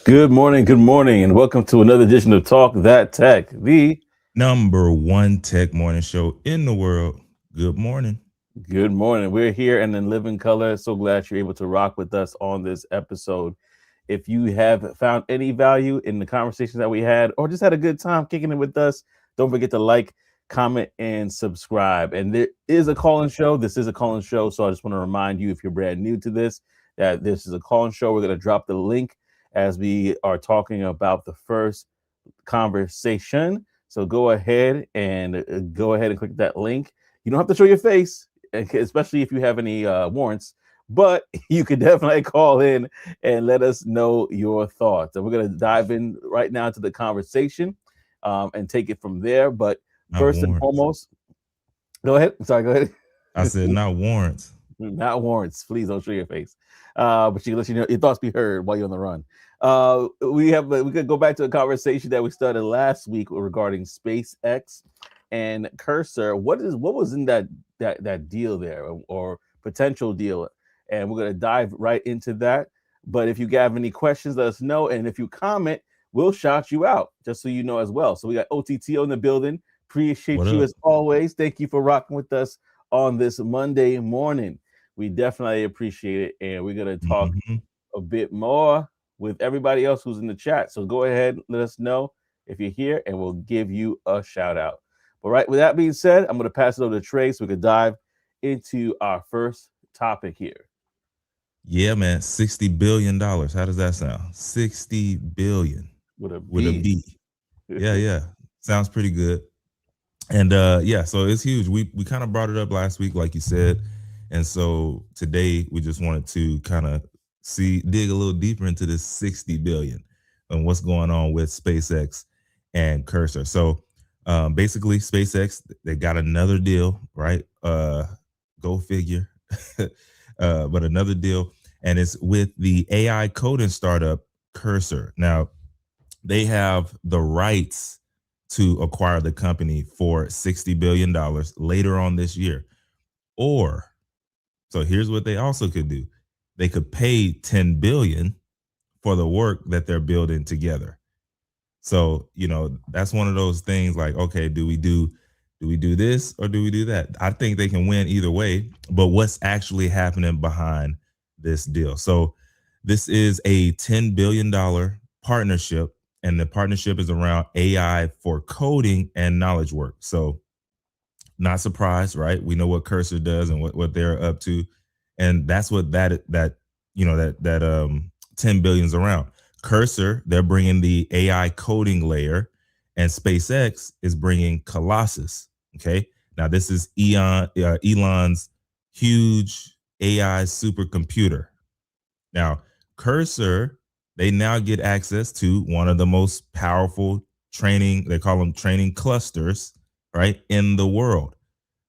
Good morning, and welcome to another edition of Talk That Tech, the number one tech morning show in the world. Good morning. good morning. We're here and in living color. So glad you're able to rock with us on this episode. If you have found any value in the conversation that we had, or just had a good time kicking it with us, don't forget to like, comment, and subscribe. And there is a call-in show. This is a call-in show, so I just want to remind you, if you're brand new to this, that this is a call-in show. We're going to drop the link as we are talking about the first conversation. So go ahead and click that link. You don't have to show your face, especially if you have any warrants, but you could definitely call in and let us know your thoughts. And we're going to dive in right now to the conversation and take it from there. But Not first and warrants. foremost, go ahead. Sorry, go ahead. I said not warrants. Not warrants. Please don't show your face. But you can let you know your thoughts be heard while you're on the run. We could go back to a conversation that we started last week regarding SpaceX and Cursor. What was in that deal there, or potential deal? And we're gonna dive right into that. But if you have any questions, let us know. And if you comment, we'll shout you out, just so you know as well. So we got OTTO in the building. Appreciate you as always. Thank you for rocking with us on this Monday morning. We definitely appreciate it. And we're gonna talk a bit more with everybody else who's in the chat. So go ahead, let us know if you're here, and we'll give you a shout out. But right, with that being said, I'm going to pass it over to Trey so we can dive into our first topic here. Yeah, man, $60 billion. How does that sound? 60 billion with a B. Yeah. Sounds pretty good. And yeah, so it's huge. We kind of brought it up last week, like you said. And so today we just wanted to kind of dig a little deeper into this 60 billion and what's going on with SpaceX and Cursor. So basically SpaceX, they got another deal, right? Go figure. But another deal, and it's with the AI coding startup Cursor. Now, they have the rights to acquire the company for $60 billion later on this year. Or, so here's what they also could do. They could pay 10 billion for the work that they're building together. So, that's one of those things like, okay, do we do this or do we do that? I think they can win either way, but what's actually happening behind this deal? So this is a $10 billion partnership, and the partnership is around AI for coding and knowledge work. So not surprised, right? We know what Cursor does and what they're up to. And that's what that 10 billion is around. Cursor, they're bringing the AI coding layer, and SpaceX is bringing Colossus. Okay. Now this is Elon's huge AI supercomputer. Now Cursor, they now get access to one of the most powerful training, they call them training clusters, right, in the world.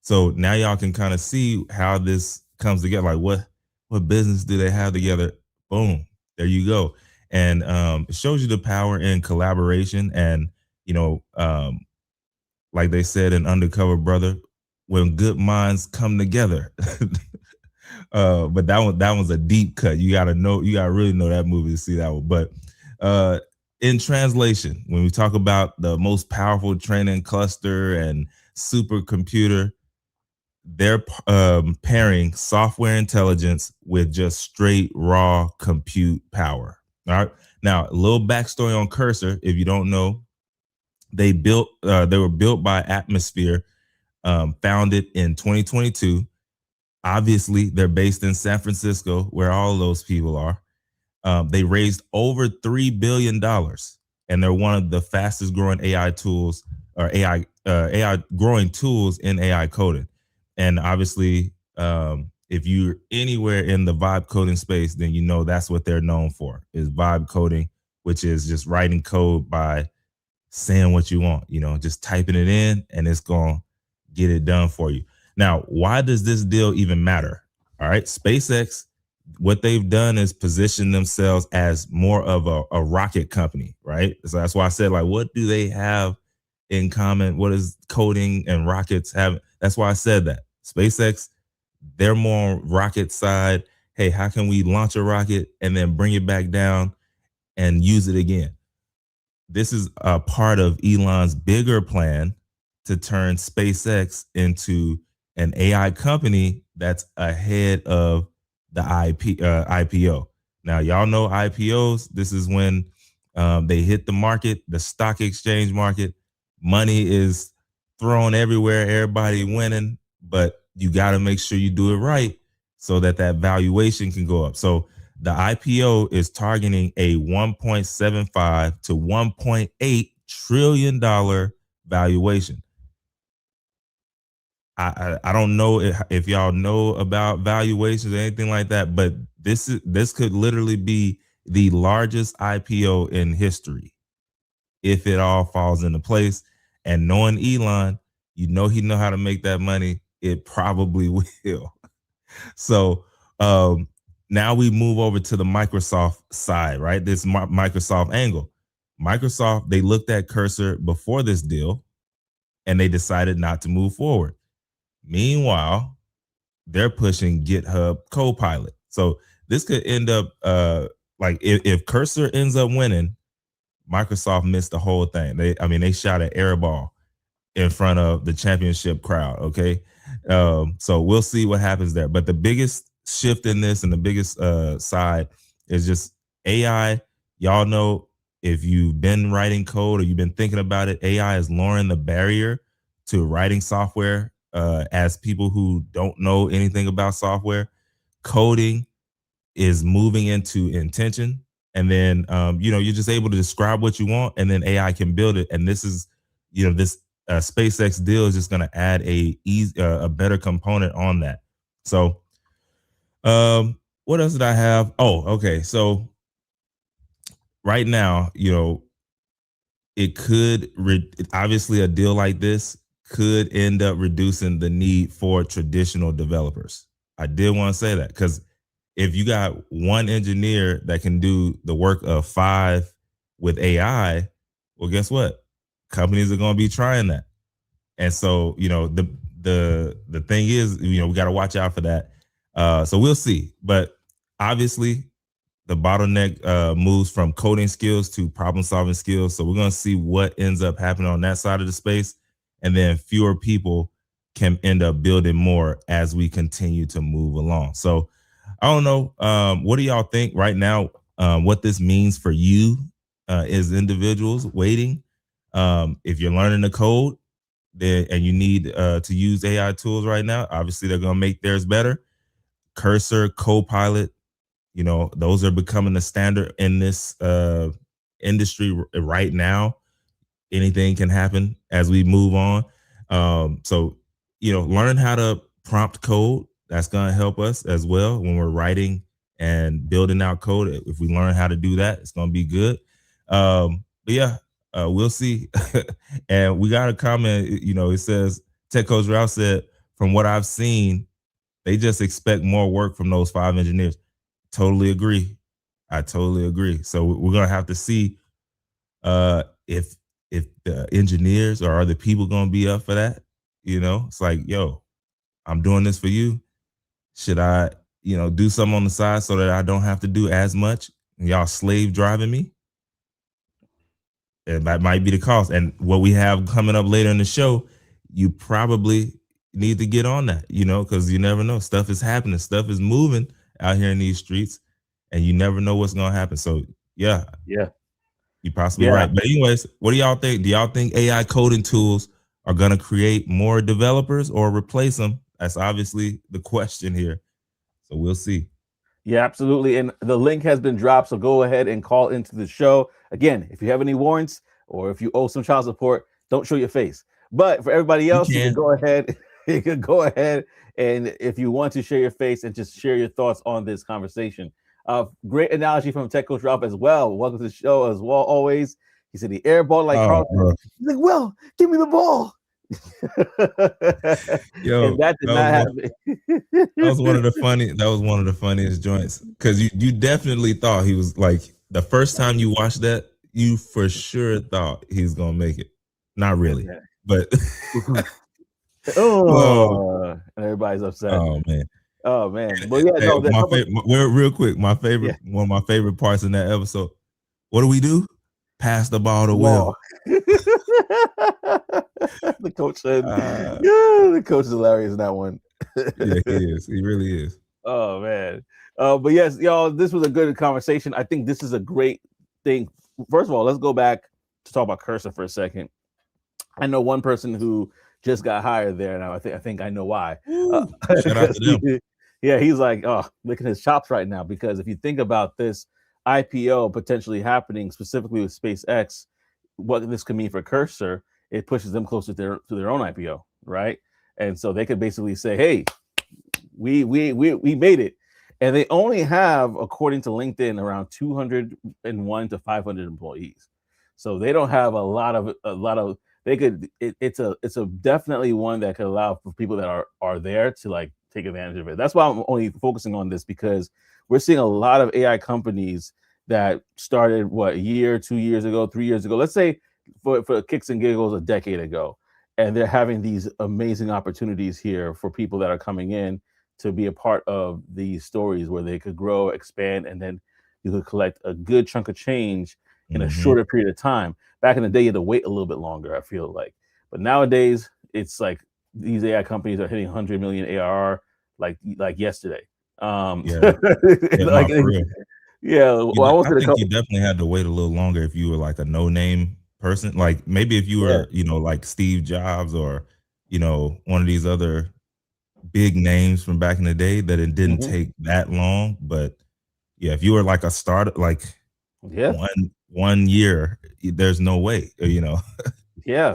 So now y'all can kind of see how this comes together. Like what business do they have together? Boom, there you go. And it shows you the power in collaboration. And like they said in Undercover Brother, when good minds come together. But that one's a deep cut. You gotta really know that movie to see that one. But in translation, when we talk about the most powerful training cluster and supercomputer, they're pairing software intelligence with just straight raw compute power. All right. Now, a little backstory on Cursor. If you don't know, they were built by Atmosphere, founded in 2022. Obviously, they're based in San Francisco, where all those people are. They raised over $3 billion, and they're one of the fastest growing AI tools, or AI growing tools in AI coding. And obviously, if you're anywhere in the vibe coding space, then that's what they're known for, is vibe coding, which is just writing code by saying what you want, just typing it in, and it's going to get it done for you. Now, why does this deal even matter? All right, SpaceX, what they've done is position themselves as more of a rocket company, right? So that's why I said, like, what do they have in common? What does coding and rockets have? That's why I said that. SpaceX, they're more on rocket side. Hey, how can we launch a rocket and then bring it back down and use it again. This is a part of Elon's bigger plan to turn SpaceX into an AI company that's ahead of the IPO. Now, y'all know IPOs. This is when they hit the market, the stock exchange market. Money is thrown everywhere, everybody winning, but you got to make sure you do it right so that that valuation can go up. So the IPO is targeting a 1.75 to 1.8 trillion dollar valuation. I don't know if y'all know about valuations or anything like that, but this could literally be the largest IPO in history if it all falls into place. And knowing Elon, you know he know how to make that money. It probably will. So now we move over to the Microsoft side, right? This Microsoft angle. Microsoft, they looked at Cursor before this deal and they decided not to move forward. Meanwhile, they're pushing GitHub Copilot. So this could end up like if Cursor ends up winning, Microsoft missed the whole thing. They shot an air ball in front of the championship crowd. Okay. So we'll see what happens there. But the biggest shift in this and the biggest side is just AI. Y'all know if you've been writing code or you've been thinking about it, AI is lowering the barrier to writing software. As people who don't know anything about software, coding is moving into intention. And then, you're just able to describe what you want and then AI can build it. And this is, this SpaceX deal is just going to add a better component on that. So what else did I have? Oh, okay. So right now, it could obviously a deal like this could end up reducing the need for traditional developers. I did want to say that because if you got one engineer that can do the work of 5 with AI, well, guess what? Companies are going to be trying that. And so, the thing is, we got to watch out for that. So we'll see. But obviously, the bottleneck moves from coding skills to problem solving skills. So we're going to see what ends up happening on that side of the space. And then fewer people can end up building more as we continue to move along. So I don't know. What do y'all think right now? What this means for you as individuals waiting? If you're learning the code and you need to use AI tools right now, obviously they're going to make theirs better. Cursor, Copilot, those are becoming the standard in this industry right now. Anything can happen as we move on. So, learn how to prompt code. That's going to help us as well when we're writing and building out code. If we learn how to do that, it's going to be good. But yeah, we'll see. And we got a comment, it says, Tech Coach Ralph said, from what I've seen, they just expect more work from those 5 engineers. Totally agree. I totally agree. So we're going to have to see if the engineers or are the people going to be up for that. It's like, yo, I'm doing this for you. Should I, do something on the side so that I don't have to do as much? Y'all slave driving me? And that might be the cost. And what we have coming up later in the show, you probably need to get on that, because you never know. Stuff is happening. Stuff is moving out here in these streets and you never know what's going to happen. So yeah. You're possibly right. But anyways, what do y'all think? Do y'all think AI coding tools are going to create more developers or replace them? That's obviously the question here. So we'll see. Yeah, absolutely. And the link has been dropped. So go ahead and call into the show. Again, if you have any warrants or if you owe some child support, don't show your face. But for everybody else, you can go ahead. You can go ahead. And if you want to share your face and just share your thoughts on this conversation. Great analogy from Tech Coach Ralph as well. Welcome to the show as well. Always, he said the air ball like Carlton. He's like, well, give me the ball. Yo, and that did not happen. That was one of the funniest joints because you definitely thought he was like the first time you watched that, you for sure thought he's gonna make it. Not really, but and everybody's upset. Oh man. But yeah, real quick, one of my favorite parts in that episode, What do we do? Pass the ball to Wall. Will. The coach said, Uh, yeah, the coach is hilarious in that one. yeah, he is. He really is. Oh man. But yes, y'all, this was a good conversation. I think this is a great thing. First of all, let's go back to talk about Cursor for a second. I know one person who just got hired there now. I think I know why. Shout out to them. Yeah, he's like, oh, licking his chops right now because if you think about this IPO potentially happening specifically with SpaceX, what this could mean for Cursor, it pushes them closer to their own IPO, right? And so they could basically say, hey, we made it, and they only have, according to LinkedIn, around 201 to 500 employees. So they don't have a lot of they could it's a definitely one that could allow for people that are there to like take advantage of it. That's why I'm only focusing on this, because we're seeing a lot of AI companies that started what, a year, 2 years ago, 3 years ago, let's say for kicks and giggles a decade ago, and they're having these amazing opportunities here for people that are coming in to be a part of these stories where they could grow, expand, and then you could collect a good chunk of change in a Mm-hmm. shorter period of time. Back in the day, you had to wait a little bit longer, I feel like. But nowadays, it's like these AI companies are hitting 100 million ARR like yesterday. Yeah, yeah, no, like for real. yeah, well, I won't I say a think you couple. definitely had to wait a little longer if you were like a no name person. Like maybe if you Yeah. were, like Steve Jobs or, one of these other big names from back in the day, that it didn't Hmm. take that long. But yeah, if you were like a starter, like Yeah. one year, there's no way, Yeah.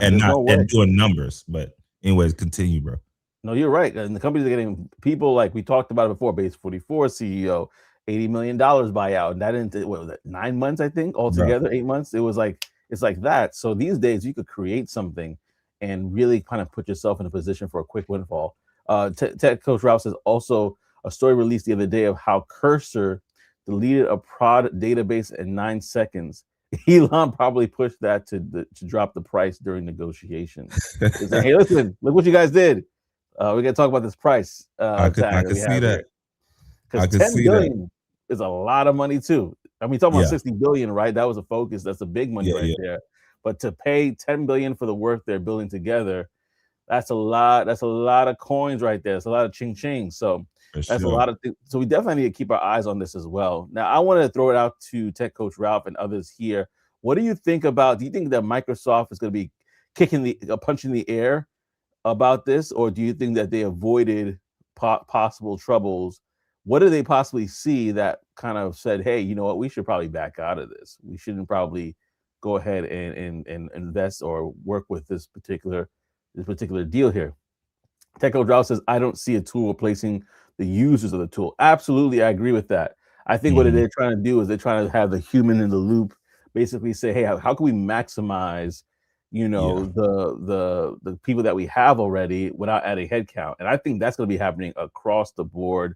and There's not no way. and doing numbers. But anyways, continue, bro. No, you're right. And the companies are getting people like we talked about it before. Base 44 CEO, $80 million buyout, and that didn't, what was it, 9 months? I think Bro, altogether, 8 months. It was like it's like that. So these days, you could create something and really kind of put yourself in a position for a quick windfall. Tech Coach Ralph says also a story released the other day of how Cursor deleted a prod database in 9 seconds. Elon probably pushed that to drop the price during negotiations. He's like, hey, listen, look what you guys did. We got to talk about this price I tag that could we see have that. here, I because could 10 see that. billion is a lot of money too. I mean, talking about Yeah, 60 billion, right? That was a focus. That's a big money yeah, right yeah, there. But to pay 10 billion for the work they're building together, that's a lot. That's a lot of coins right there. It's a lot of ching ching. So for that's a sure. lot of things. So we definitely need to keep our eyes on this as well. Now, I want to throw it out to Tech Coach Ralph and others here. What do you think about? Do you think that Microsoft is going to be kicking the punching the air about this, or do you think that they avoided possible troubles? What do they possibly see that kind of said, "Hey, you know what? We should probably back out of this. We shouldn't probably go ahead and invest or work with this particular deal here." Techo Drow says, "I don't see a tool replacing the users of the tool." Absolutely, I agree with that. I think what Mhm. they're trying to do is they're trying to have the human in the loop, basically say, "Hey, how can we maximize, Yeah, the people that we have already without adding headcount?" And I think that's going to be happening across the board.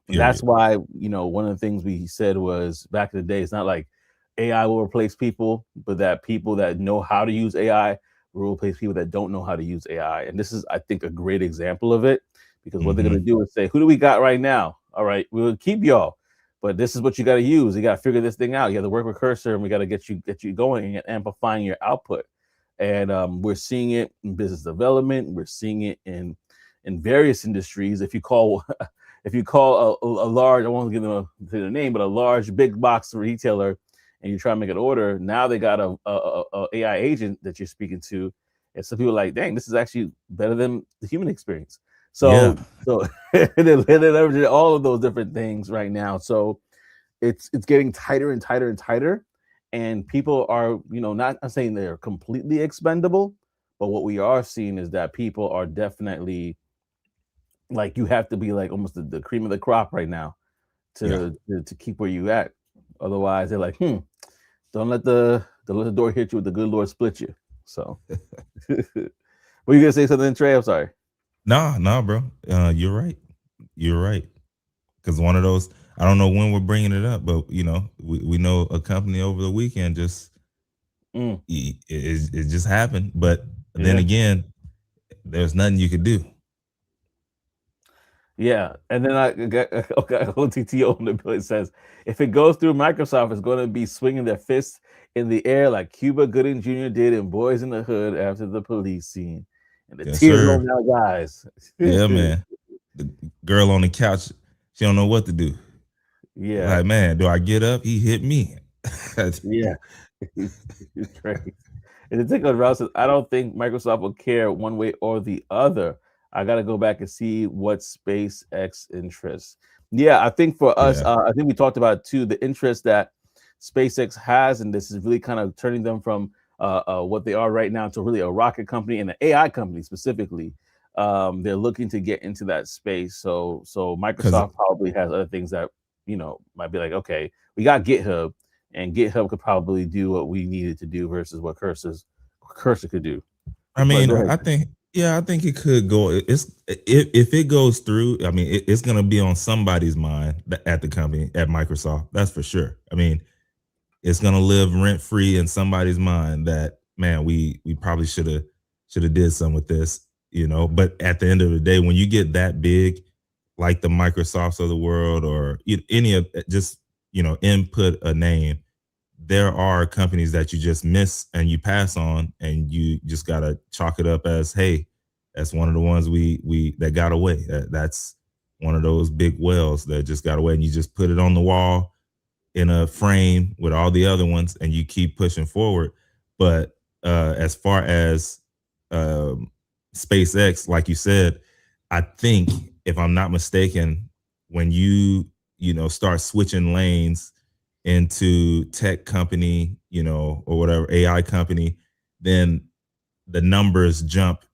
And that's period. why, one of the things we said was back in the day, it's not like AI will replace people, but that people that know how to use AI will replace people that don't know how to use AI. And this is, I think, a great example of it, because what they're going Mhm. to do is say, who do we got right now? All right, we'll keep y'all, but this is what you got to use. You got to figure this thing out. You got to work with Cursor, and we got to get you going and amplifying your output. And we're seeing it in business development. We're seeing it in various industries. If you call if you call a large, I won't give them the name, but a large big box retailer, and you try to make an order, now they got a AI agent that you're speaking to, and some people are like, dang, this is actually better than the human experience. Yeah, So they're leveraging all of those different things right now. So it's getting tighter and tighter and tighter, and people are, not I'm saying they're completely expendable, but what we are seeing is that people are definitely, like, you have to be like almost the cream of the crop right now yeah. to keep where you at. Otherwise, they're like, don't let the door hit you with the good Lord split you. So, were you gonna say something, Trey? I'm sorry. Nah, nah, bro. You're right. You're right. Because one of those, I don't know when we're bringing it up, but we know a company over the weekend just Mm, it just happened. But then yeah. again, there's nothing you could do. Yeah, and then I got OTTO on the bill. It says if it goes through, Microsoft is going to be swinging their fists in the air like Cuba Gooding Jr. did in Boys in the Hood after the police scene, and the Yes, tears roll sir. down our eyes. Yeah, man. The girl on the couch, she don't know what to do. Yeah, Like, man, do I get up? He hit me. yeah, it's crazy. And the thing on Rouse says, I don't think Microsoft will care one way or the other. I got to go back and see what SpaceX interests. Yeah, I think for us, Yeah. I think we talked about too the interest that SpaceX has, and this is really kind of turning them from what they are right now to really a rocket company and an AI company specifically. They're looking to get into that space. So Because Microsoft probably has other things that might be like, okay, we got GitHub, and GitHub could probably do what we needed to do versus what Cursor could do. I But mean, go ahead. I think, yeah, I think it could go. It's if it goes through. I mean, it's gonna be on somebody's mind at the company at Microsoft. That's for sure. I mean, it's gonna live rent free in somebody's mind that, man, we probably should have did something with this, you know. But at the end of the day, when you get that big, like the Microsofts of the world, or any of just input a name, there are companies that you just miss and you pass on, and you just gotta chalk it up as, hey, that's one of the ones we that got away. That's one of those big whales that just got away, and you just put it on the wall in a frame with all the other ones, and you keep pushing forward. But as far as um, SpaceX, like you said, I think, if I'm not mistaken, when you start switching lanes into tech company, or whatever AI company, then the numbers jump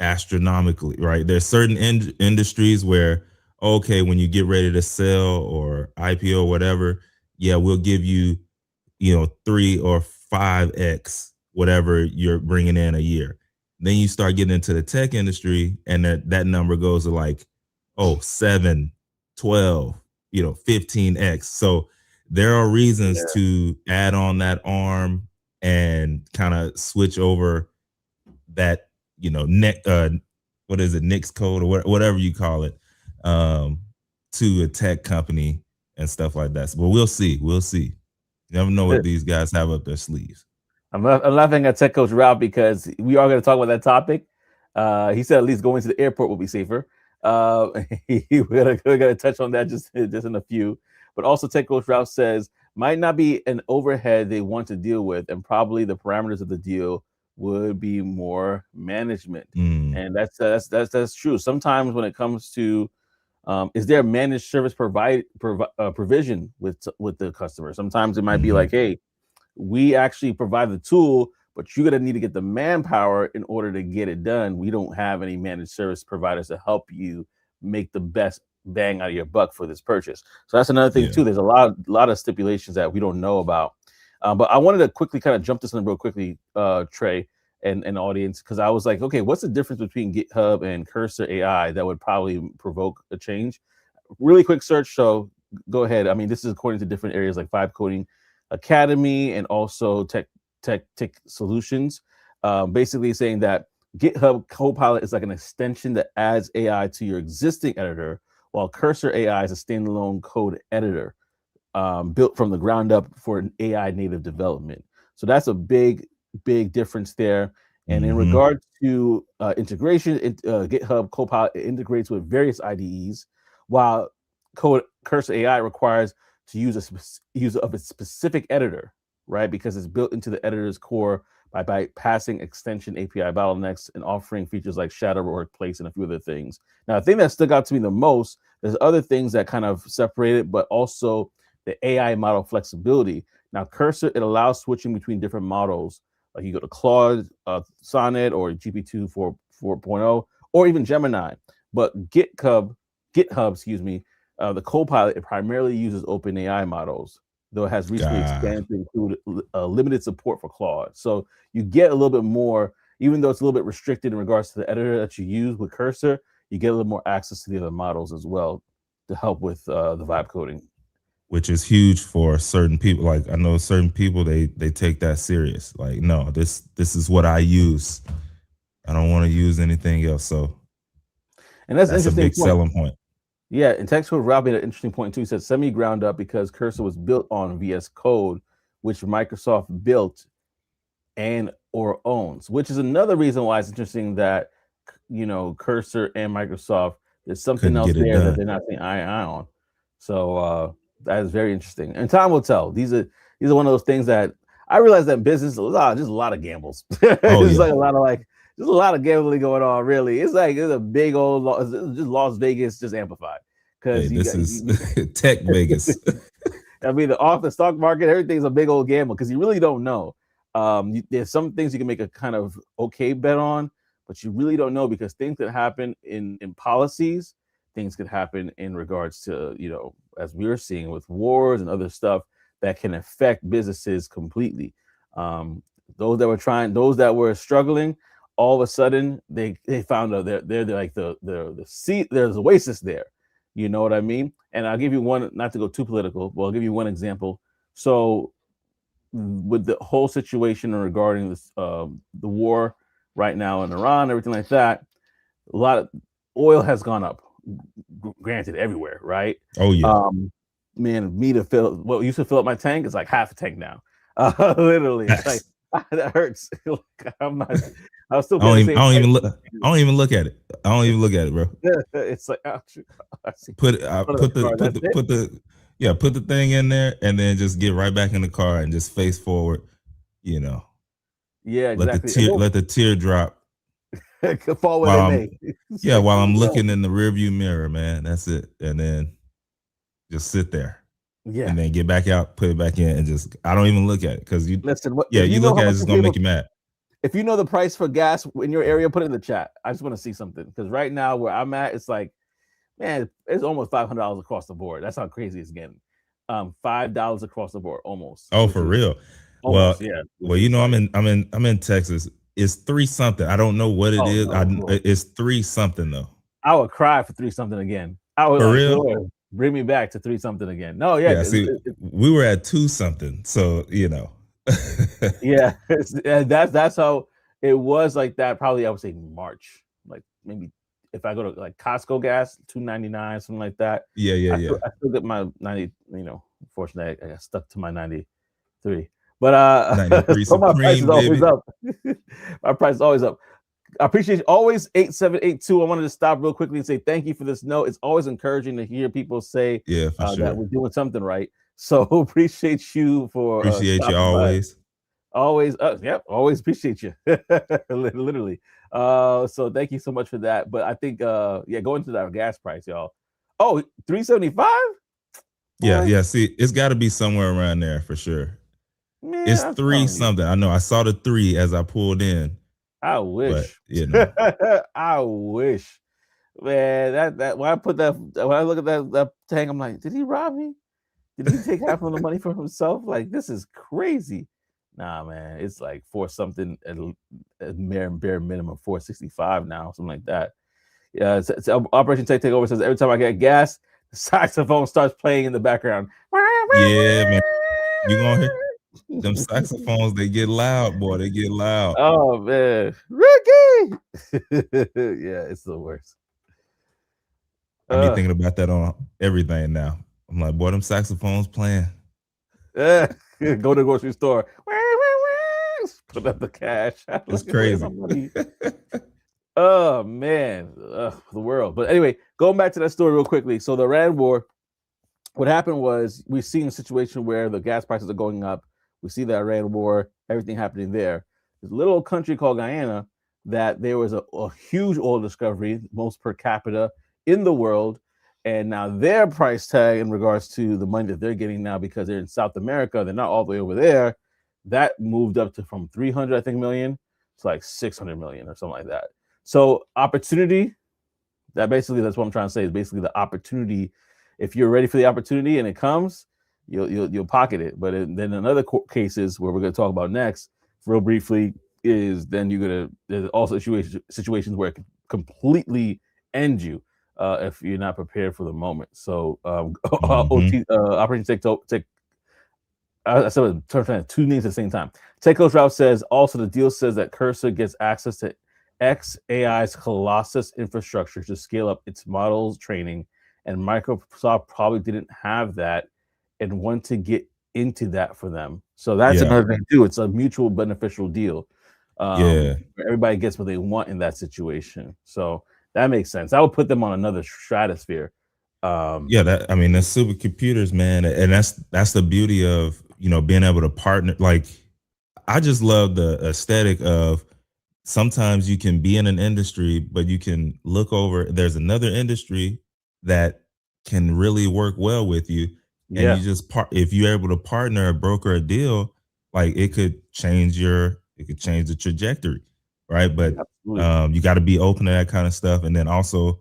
astronomically, right? There's certain industries where, okay, when you get ready to sell or IPO or whatever, yeah, we'll give you, 3 or 5x whatever you're bringing in a year. Then you start getting into the tech industry, and that number goes to like, oh, 7, 12, 15x. So there are reasons Yeah. to add on that arm and kind of switch over that, what is it, Nix code, or whatever you call it, um, to a tech company and stuff like that. But we'll see. We'll see. You never know what these guys have up their sleeves. I'm laughing at Tech Coach Ralph because we are going to talk about that topic. He said at least going to the airport will be safer. We're gonna touch on that just in a few. But also, Tech Coach Ralph says might not be an overhead they want to deal with, and probably the parameters of the deal would be more management. Mm. And that's true. Sometimes when it comes to is there a managed service provision with the customer? Sometimes it might be like, Mm-hmm. hey, we actually provide the tool, but you're gonna need to get the manpower in order to get it done. We don't have any managed service providers to help you make the best bang out of your buck for this purchase. So that's another thing Yeah. too. There's a lot of stipulations that we don't know about. But I wanted to quickly kind of jump this in real quickly, Trey and audience, because I was like, okay, what's the difference between GitHub and Cursor AI that would probably provoke a change? Really quick search. So go ahead. I mean, this is according to different areas like Vibe Coding Academy and also Tech Solutions. Basically saying that GitHub Copilot is like an extension that adds AI to your existing editor, while Cursor AI is a standalone code editor built from the ground up for an AI native development. So that's a big difference there. And in Mm-hmm. regard to integration, GitHub Copilot integrates with various IDEs, while Cursor AI requires to use of a specific editor, right? Because it's built into the editor's core by bypassing extension API bottlenecks and offering features like shadow workplace and a few other things. Now, the thing that stuck out to me the most, there's other things that kind of separate it, but also the AI model flexibility. Now, Cursor, it allows switching between different models. Like you go to Claude, Sonnet, or GPT 4.0, or even Gemini. But GitHub, excuse me, the Copilot, it primarily uses OpenAI models, though it has recently God. expanded to include limited support for Claude. So you get a little bit more, even though it's a little bit restricted in regards to the editor that you use with Cursor, you get a little more access to the other models as well to help with the vibe coding. Which is huge for certain people. Like, I know certain people, they take that serious. Like, no, this is what I use. I don't want to use anything else. So And that's an that's a interesting big point. selling point. Yeah, and TechCode Rob made an interesting point too. He said semi ground up because Cursor was built on VS Code, which Microsoft built and or owns, which is another reason why it's interesting that Cursor and Microsoft, there's something Couldn't else get it there that done. they're not saying eye on. So that is very interesting, and time will tell. These are one of those things that I realize that in business, just a lot of gambles. Oh It's yeah. like there's a lot of gambling going on. Really, it's like it's a big old just Las Vegas just amplified Hey, because this is Tech Vegas. I mean, the stock market, everything's a big old gamble because you really don't know. There's some things you can make a kind of okay bet on, but you really don't know because things could happen in policies. Things could happen in regards to as we were seeing with wars and other stuff that can affect businesses completely. Um, those that were struggling, all of a sudden they found out they're like the sea. There's oasis there. You know what I mean? And I'll give you one, not to go too political, but I'll give you one example. So, with the whole situation regarding this, the war right now in Iran, everything like that, a lot of oil has gone up. Granted, everywhere, right? Oh yeah. Man, me to fill what used to fill up my tank is like half a tank now. Literally, it's like that hurts. I'm not. I'll still pay the same. I don't even look. I don't even look at it. I don't even look at it, bro. It's like Put the thing in there and then just get right back in the car and just face forward. Yeah, Let exactly. the tear drop Fall where they may. while I'm looking in the rearview mirror, man. That's it. And then just sit there. Yeah. And then get back out, put it back in, and just I don't even look at it because you listen. you look at it, it's gonna make you mad. If you know the price for gas in your area, put it in the chat. I just want to see something because right now where I'm at, it's like, man, it's almost $500 across the board. That's how crazy it's getting. $5 across the board, almost. Oh, for real? Almost, yeah. Well, I'm in Texas. It's 3 something. I don't know what it is. It's 3 something though. I would cry for 3 something again. I would for real. Lord, bring me back to 3 something again. No, yeah. See, we were at 2 something, so yeah, that's how it was like that. Probably I would say March, like maybe if I go to like Costco gas, $2.99, something like that. Yeah. I still get my 90. Unfortunately, I got stuck to my 93. But 93 so my price is always baby. up. My price is always up. I appreciate you. Always 8782. I wanted to stop real quickly and say thank you for this note. It's always encouraging to hear people say that we're doing something right. So appreciate you for appreciate you always. By. Always, always appreciate you. Literally. So thank you so much for that. But I think go into that gas price, y'all. Oh, $3.75? Yeah. See, it's got to be somewhere around there for sure. Man, it's 3 something. I know. I saw the 3 as I pulled in. I wish. But, I wish. Man, that when I look at that tank, I'm like, did he rob me? Did he take half of the money for himself? Like, this is crazy. Nah, man, it's like 4 something at bare minimum, 465 now, something like that. Yeah, it's Operation Tech Takeover says every time I get gas, the saxophone starts playing in the background. Yeah, man, you gonna hear them saxophones? They get loud, boy. They get loud. Oh man, Ricky! Yeah, it's the worst. I be thinking about that on everything now. I'm like, boy, them saxophones playing. Go to the grocery store. Put up the cash. It's crazy. Oh man, the world. But anyway, going back to that story real quickly. So the Iran war, what happened was we've seen a situation where the gas prices are going up. We see the Iran war, everything happening there. There's a little country called Guyana that there was a huge oil discovery, most per capita in the world. And now their price tag in regards to the money that they're getting now, because they're in South America, they're not all the way over there, that moved up to from 300, I think, million to like 600 million or something like that. So opportunity, that's what I'm trying to say, is basically the opportunity. If you're ready for the opportunity and it comes, you'll pocket it. But then in other cases where we're going to talk about next, real briefly, is then there's also situations where it could completely end you if you're not prepared for the moment. So Operation Tech. I said two names at the same time. Techcoach Ralph says also the deal says that Cursor gets access to XAI's Colossus infrastructure to scale up its models training and Microsoft probably didn't have that and want to get into that for them. So that's Yeah. another thing too. It's a mutual beneficial deal. Yeah. Everybody gets what they want in that situation. So that makes sense. I would put them on another stratosphere. Yeah, that I mean that's supercomputers, man, and that's the beauty of being able to partner. Like, I just love the aesthetic of sometimes you can be in an industry, but you can look over. There's another industry that can really work well with you, and Yeah, you just if you're able to partner or broker a deal, like it could change the trajectory, right? But absolutely. you got to be open to that kind of stuff, and then also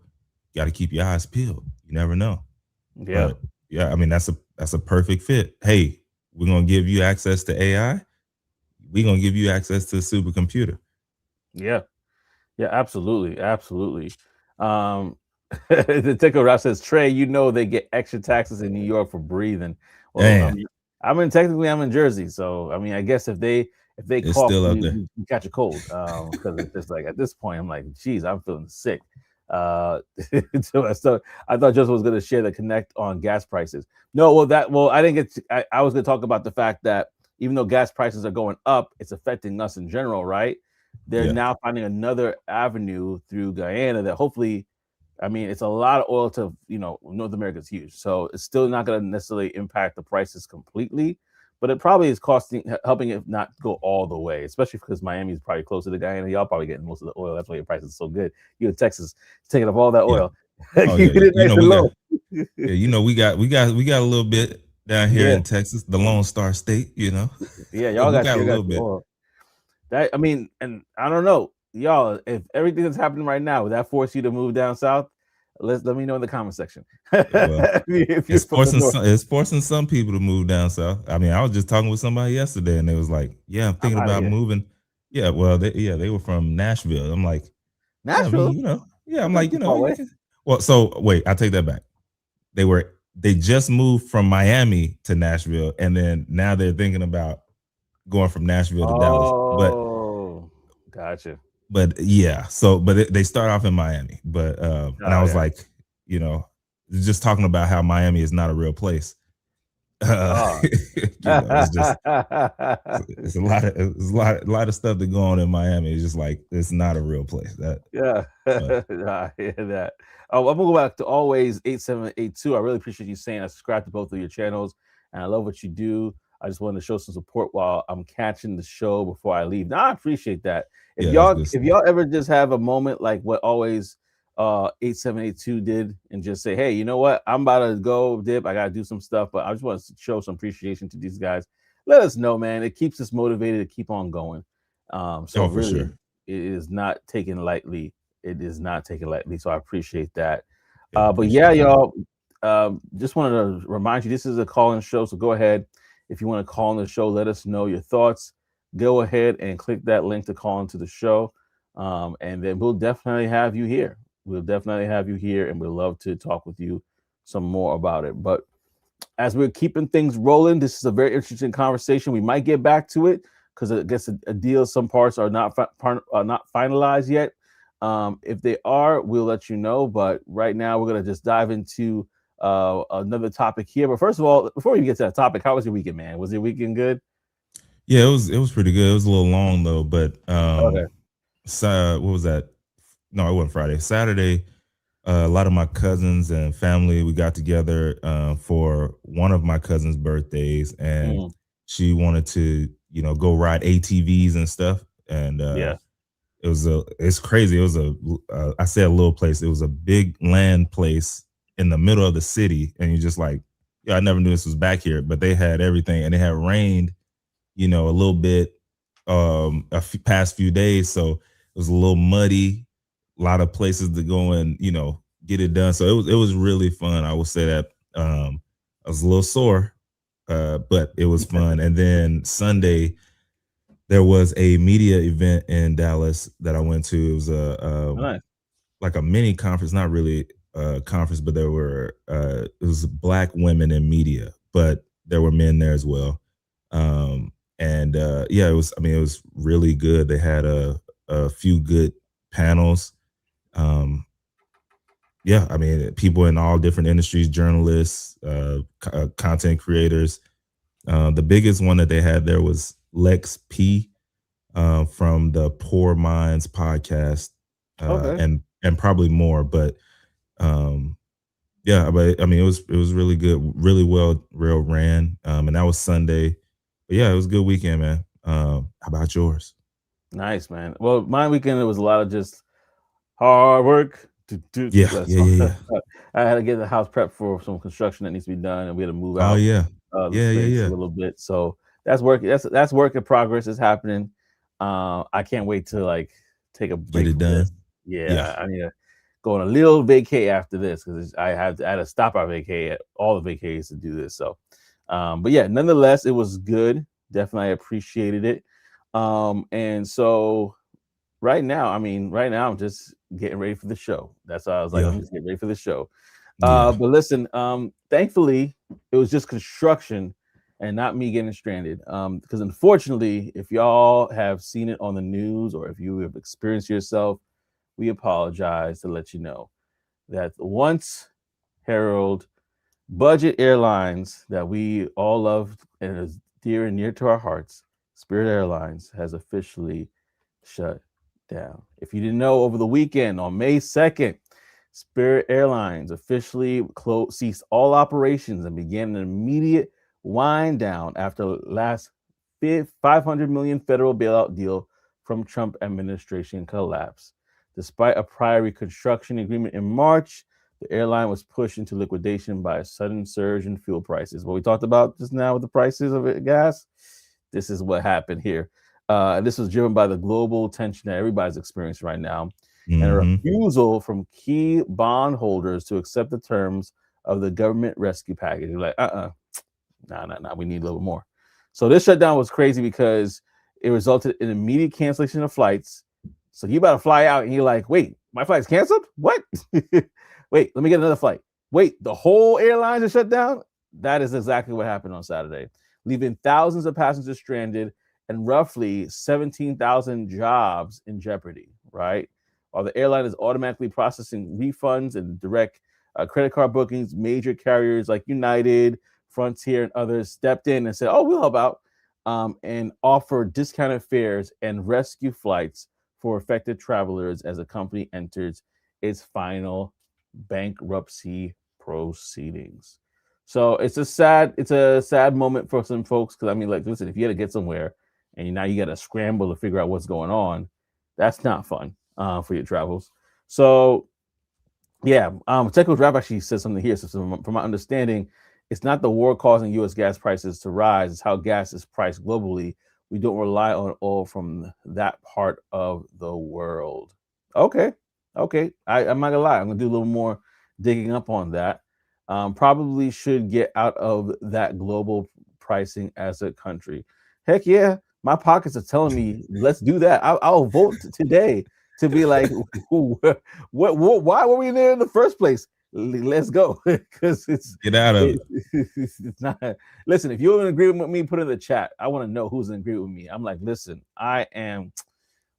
you got to keep your eyes peeled. You never know. Yeah, But yeah, I mean that's a perfect fit. Hey, we're gonna give you access to AI. We're gonna give you access to a supercomputer. yeah. Yeah, absolutely, absolutely. Um, the Tickle Rap says, Trey, you know they get extra taxes in New York for breathing. Well, Damn, I'm in Jersey, so I mean, I guess if they it's cough, still out there. you catch a cold. Because it's just like at this point, I'm like, geez, I'm feeling sick. Uh, so I thought Joseph was going to share the connect on gas prices. No, well, I didn't get. I was going to talk about the fact that even though gas prices are going up, it's affecting us in general, right? They're Yeah, now finding another avenue through Guyana that hopefully, I mean, it's a lot of oil to, North America is huge. So it's still not going to necessarily impact the prices completely, but it probably is helping it not go all the way, especially because Miami is probably closer to Guyana. Y'all probably getting most of the oil. That's why your price is so good. You in Texas taking up all that yeah. oil. Oh yeah, Keeping it nice and we got low. yeah, we got a little bit down here Yeah. in Texas, the Lone Star State. Yeah. So Y'all we got got a you got little your bit. oil. That I mean, and I don't know, y'all. If everything that's happening right now, would that force you to move down south? Let me know in the comment section. Yeah, well, If you're from the north, it's forcing some people to move down south. I mean, I was just talking with somebody yesterday, and they was like, "Yeah, I'm I'm thinking out of about here. moving." Yeah, well, they were from Nashville. I'm like, yeah, I mean, Nashville, yeah, I'm that's not like, too far you away. can. Well, so wait, I take that back. They just moved from Miami to Nashville, and then now they're thinking about going from Nashville to Dallas. Oh, gotcha. But yeah, so they start off in Miami, but and I Oh was yeah. like, just talking about how Miami is not a real place. Uh, Oh. it's just it's a lot of stuff that go on in Miami. It's just like it's not a real place. Yeah, But I hear that. Oh, I'm gonna go back to always 8782. I really appreciate you saying I subscribe to both of your channels, and I love what you do. I just wanted to show some support while I'm catching the show before I leave. Now I appreciate that. If yeah, that's y'all good if stuff. y'all ever just have a moment like what always 8782 did, and just say, hey, you know what? I'm about to go dip. I gotta do some stuff, but I just want to show some appreciation to these guys. Let us know, man. It keeps us motivated to keep on going. So Oh, for really, sure. it is not taken lightly. It is not taken lightly. So I appreciate that. Yeah, I But yeah, appreciate that. y'all, just wanted to remind you this is a call-in show. So go ahead. If you want to call in the show, let us know your thoughts. Go ahead and click that link to call into the show. And then we'll definitely have you here. We'll definitely have you here, and we'd love to talk with you some more about it. But as we're keeping things rolling, this is a very interesting conversation. We might get back to it because I guess a deal, some parts are not not finalized yet. If they are, we'll let you know. But right now, we're gonna just dive into another topic here. But first of all, before we get to that topic, how was your weekend, man? Was your weekend good? Yeah, it was pretty good. It was a little long though, but Okay. so what was that? No, it wasn't Friday. Saturday, a lot of my cousins and family we got together for one of my cousins' birthdays, and Mm, she wanted to go ride ATVs and stuff, and yeah. it's crazy. It was I say a little place. It was a big land place in the middle of the city, and you're just like, yeah, I never knew this was back here, but they had everything, and it had rained a little bit past few days, so it was a little muddy, a lot of places to go and get it done. So it was really fun. I will say that I was a little sore, but it was fun. And then Sunday there was a media event in Dallas that I went to. It was Nice. like a mini conference, not really a conference, but there were it was black women in media, but there were men there as well. And yeah, it was really good. They had a few good panels. Um, Yeah, I mean, people in all different industries, journalists, content creators. The biggest one that they had there was Lex P from the Poor Minds podcast, Okay. and probably more. But um, yeah, but I mean, it was really good, really real ran, and that was Sunday. But yeah, it was a good weekend, man. How about yours? Nice, man. Well, my weekend, it was a lot of just hard work. Yeah, yeah, yeah, yeah. I had to get the house prepped for some construction that needs to be done, and we had to move Oh out yeah, the yeah, yeah, space a yeah. little bit. So that's work. That's work in progress. Is happening. I can't wait to like take a Get break it from this. done. Yeah, Yeah, I need to go on a little vacay after this because I had to stop our vacay at all the vacays to do this. So, but yeah, nonetheless, it was good. Definitely, I appreciated it. And so right now I'm just getting ready for the show. That's why I was like, let yeah, me just get ready for the show. yeah, But listen, thankfully it was just construction and not me getting stranded. Because unfortunately, if y'all have seen it on the news or if you have experienced yourself, we apologize to let you know that once herald budget airlines that we all love and is dear and near to our hearts, Spirit Airlines has officially shut down. If you didn't know, over the weekend on May 2nd, Spirit Airlines officially ceased all operations and began an immediate wind down after last 500 million federal bailout deal from Trump administration collapsed. Despite a prior reconstruction agreement in March, the airline was pushed into liquidation by a sudden surge in fuel prices. What we talked about just now with the prices of gas, this is what happened here. This was driven by the global tension that everybody's experiencing right now, and a mm-hmm. refusal from key bondholders to accept the terms of the government rescue package. You're like, nah, we need a little more. So this shutdown was crazy because it resulted in immediate cancellation of flights. So you about to fly out and you're like, wait, my flight's canceled? What? Wait, let me get another flight. Wait, the whole airlines are shut down? That is exactly what happened on Saturday, leaving thousands of passengers stranded and roughly 17,000 jobs in jeopardy, right? While the airline is automatically processing refunds and direct credit card bookings, major carriers like United, Frontier, and others stepped in and said, oh, we'll help out, and offer discounted fares and rescue flights for affected travelers as the company enters its final bankruptcy proceedings. So it's a sad moment for some folks because I mean, like, listen, if you had to get somewhere and now you got to scramble to figure out what's going on, that's not fun for your travels. So yeah, Technical Draft actually says something here. So from my understanding, it's not the war causing U.S. gas prices to rise; it's how gas is priced globally. We don't rely on oil from that part of the world. Okay, okay. I'm not gonna lie. I'm gonna do a little more digging up on that. Probably should get out of that global pricing as a country. Heck yeah, my pockets are telling me let's do that. I'll vote today to be like, why were we there in the first place? Let's go because Get out of it. it's not. Listen, if you're in agreement with me, put in the chat. I want to know who's in agreement with me. I'm like, listen, I am.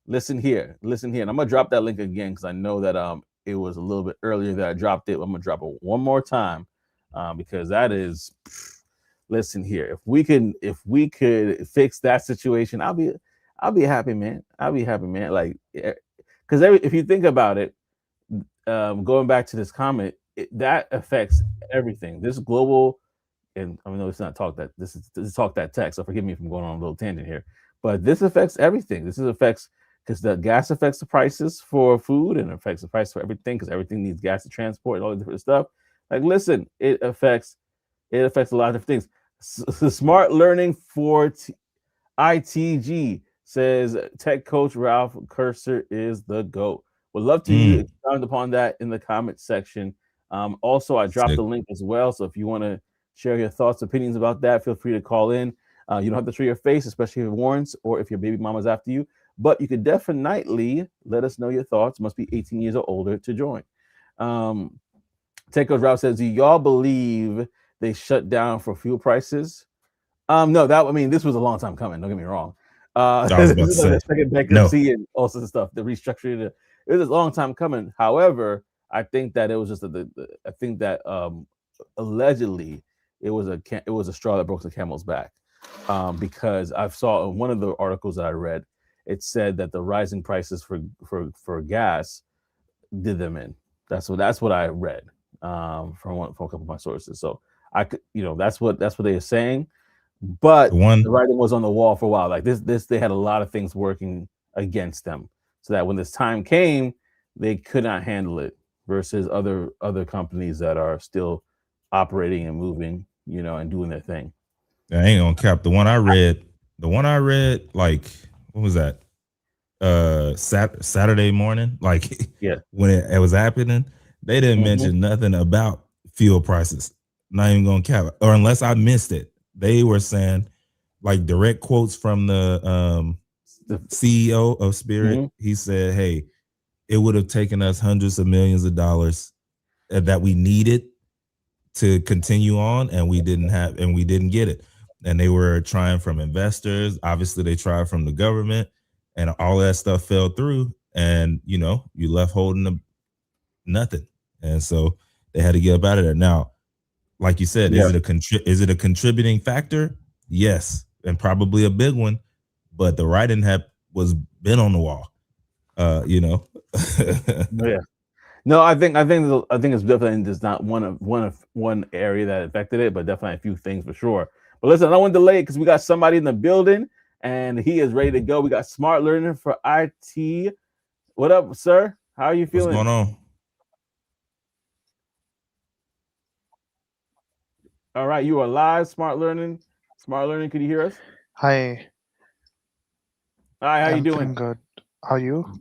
Listen here, and I'm gonna drop that link again because I know that it was a little bit earlier that I dropped it. I'm gonna drop it one more time because that is. Listen here, if we could fix that situation, I'll be happy, man. I'll be happy, man. Like, because if you think about it, going back to this comment, that affects everything. This global, and I know it's not talk that this is talk that text. So forgive me if I'm going on a little tangent here, but this affects everything. This affects because the gas affects the prices for food and affects the price for everything because everything needs gas to transport and all the different stuff. Like, listen, it affects a lot of different things. Smart learning for ITG says tech coach Ralph Cursor is the GOAT. Would love to you expound upon that in the comment section. Also, I dropped Sick. the link as well. So if you want to share your thoughts, opinions about that, feel free to call in. You don't have to show your face, especially if it warrants or if your baby mama's after you. But you could definitely let us know your thoughts. Must be 18 years or older to join. Tech Coach Ralph says, do y'all believe they shut down for fuel prices? No, this was a long time coming. Don't get me wrong. I was about to say the second no. bankruptcy and all sorts of stuff. The restructuring, it was a long time coming. However, I think that it was just I think that allegedly it was a straw that broke the camel's back, because I saw in one of the articles that I read, it said that the rising prices for gas did them in. That's what I read, from a couple of my sources. So I could, that's what they are saying, The but the one, writing was on the wall for a while. Like this they had a lot of things working against them, so that when this time came, they could not handle it. Versus other companies that are still operating and moving, and doing their thing. I ain't gonna cap. The one I read, like, what was that? Saturday morning, like Yeah. when it was happening, they didn't Hmm. mention nothing about fuel prices. Not even gonna cap it, or unless I missed it. They were saying like direct quotes from the CEO of Spirit. Hmm. He said, "Hey, it would have taken us hundreds of millions of dollars that we needed to continue on, and we didn't get it." And they were trying from investors. Obviously, they tried from the government, and all that stuff fell through. And you left holding nothing. And so they had to get up out of there. Now, like you said, Yeah. is it a contributing factor? Yes, and probably a big one. But the writing had was been on the wall. You know. Yeah. No, I think it's definitely just not one area that affected it, but definitely a few things for sure. But listen, I don't want to delay it because we got somebody in the building and he is ready to go. We got Smart Learning for IT. What up, sir? How are you What's going feeling? on? All right, you are live, Smart Learning. Smart Learning, can you hear us? Hi, All right, how you I'm doing? feeling good. How are you?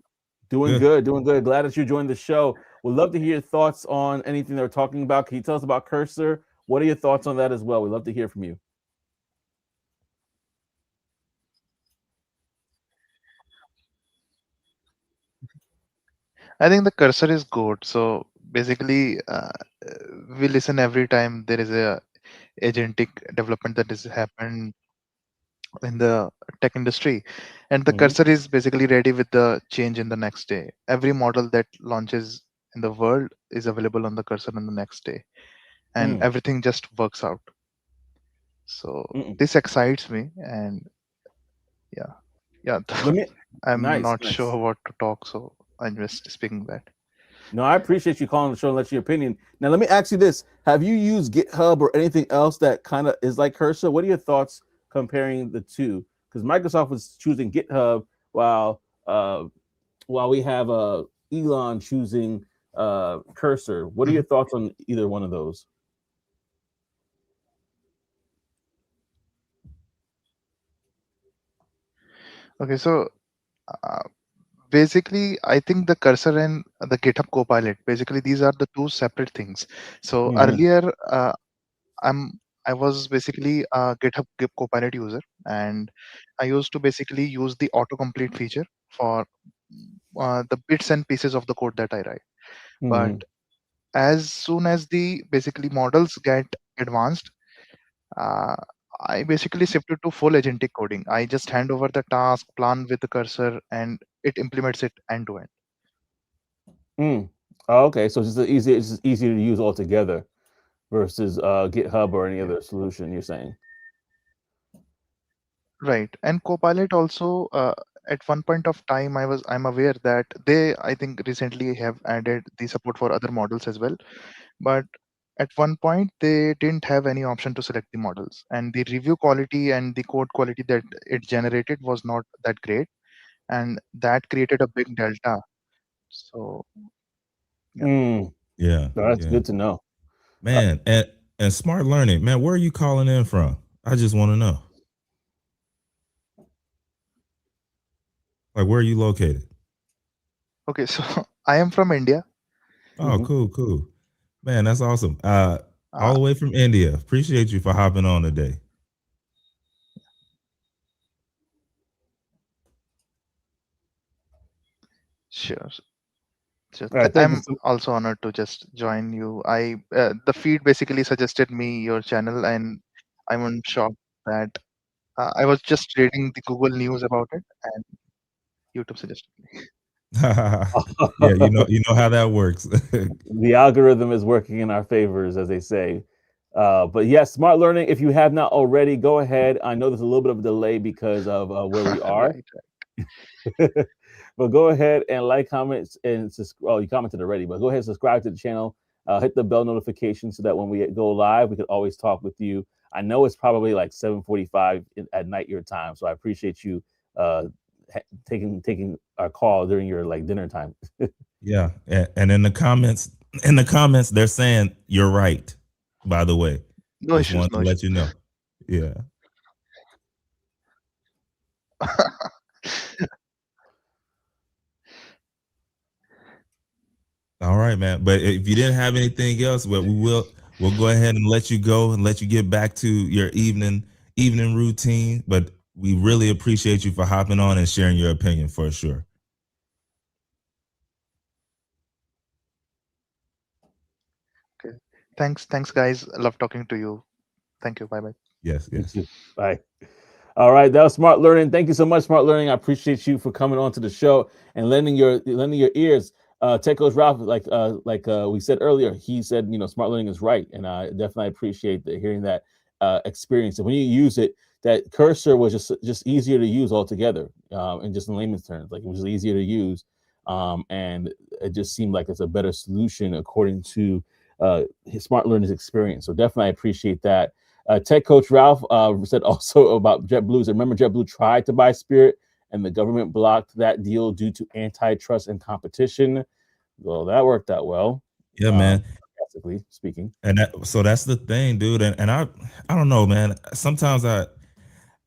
Doing Good. good, doing good. Glad that you joined the show. Would love to hear your thoughts on anything they're talking about. Can you tell us about Cursor? What are your thoughts on that as well? We'd love to hear from you. I think the cursor is good. So basically, we listen every time there is a agentic development that has happened in the tech industry, and the Hmm. cursor is basically ready with the change in the next day. Every model that launches in the world is available on the cursor on the next day, and Mm. everything just works out. So Mm. this excites me, and yeah, yeah. Let me. I'm Nice, not nice. sure what to talk, so I'm just speaking that. No, I appreciate you calling the show and let your opinion. Now, let me ask you this: have you used GitHub or anything else that kind of is like Cursor? What are your thoughts comparing the two? Because Microsoft was choosing GitHub while we have Elon choosing Cursor. What are your Mhm. thoughts on either one of those? Okay, so uh, basically, I think the cursor and the GitHub Copilot, basically, these are the two separate things. So Hmm. earlier, I'm I was basically a GitHub Copilot user, and I used to basically use the autocomplete feature for the bits and pieces of the code that I write. But Hmm. as soon as the basically models get advanced, uh, I basically shifted to full agentic coding. I just hand over the task, plan with the cursor, and it implements it end to end. Mm. Oh, okay, so it's just easier to use altogether versus GitHub or any Yeah. other solution. You're saying? Right. And Copilot also, at one point of time, I'm aware that they, I think, recently have added the support for other models as well. But at one point, they didn't have any option to select the models, and the review quality and the code quality that it generated was not that great, and that created a big delta. So yeah. Mm. Yeah, No, that's yeah. good to know. Uh, Man, and smart learning, man, where are you calling in from? I just want to know. Like, where are you located? Okay, so I am from India. Oh, mhm. cool, cool. Man, that's awesome. Uh, All the way from India. Appreciate you for hopping on today. sure. So All right, thank you. I'm also honored to just join you. I the feed basically suggested me your channel, and I'm in shock that I was just reading the Google News about it, and YouTube suggested me. Yeah, you know how that works. The algorithm is working in our favors, as they say. But yes, smart learning. If you have not already, go ahead. I know there's a little bit of a delay because of where we are. Right. But go ahead and like, comments, and oh, you commented already, but go ahead and subscribe to the channel. Hit the bell notification so that when we go live, we can always talk with you. I know it's probably like 7:45 at night your time, so I appreciate you taking our call during your like dinner time. Yeah, and in the comments, they're saying you're right. By the way, No just issues. wanted No to let issues. you know. Yeah. All right, man. But if you didn't have anything else, well, we'll go ahead and let you go and let you get back to your evening routine. But we really appreciate you for hopping on and sharing your opinion for sure. Okay. Thanks, guys. I love talking to you. Thank you. Bye bye. Yes, You yes. too. Bye. All right, that was Smart Learning. Thank you so much, Smart Learning. I appreciate you for coming on to the show and lending your ears. Tech Coach Ralph, like we said earlier, he said, Smart Learning is right, and I definitely appreciate hearing that experience. And when you use it, that cursor was just easier to use altogether, and just in layman's terms, like it was easier to use, and it just seemed like it's a better solution according to his Smart Learning's experience. So definitely, I appreciate that. Tech Coach Ralph said also about JetBlue. Remember, JetBlue tried to buy Spirit, and the government blocked that deal due to antitrust and competition. Well, that worked out well. Yeah, man. Basically speaking. And so that's the thing, dude. And I don't know, man. Sometimes I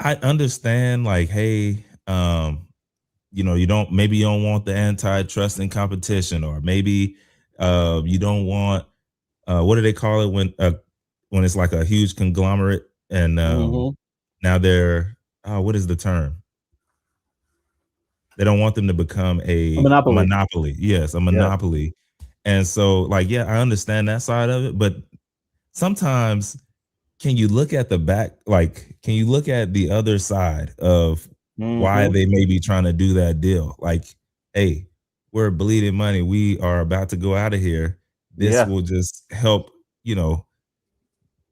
understand, like, hey, you don't want the antitrust and competition, or maybe you don't want what do they call it when it's like a huge conglomerate and now they're what is the term? They don't want them to become a monopoly. Yes, a monopoly. And so, like, yeah, I understand that side of it, but sometimes can you look at can you look at the other side of why they may be trying to do that deal? Like, hey, we're bleeding money. We are about to go out of here. This will just help,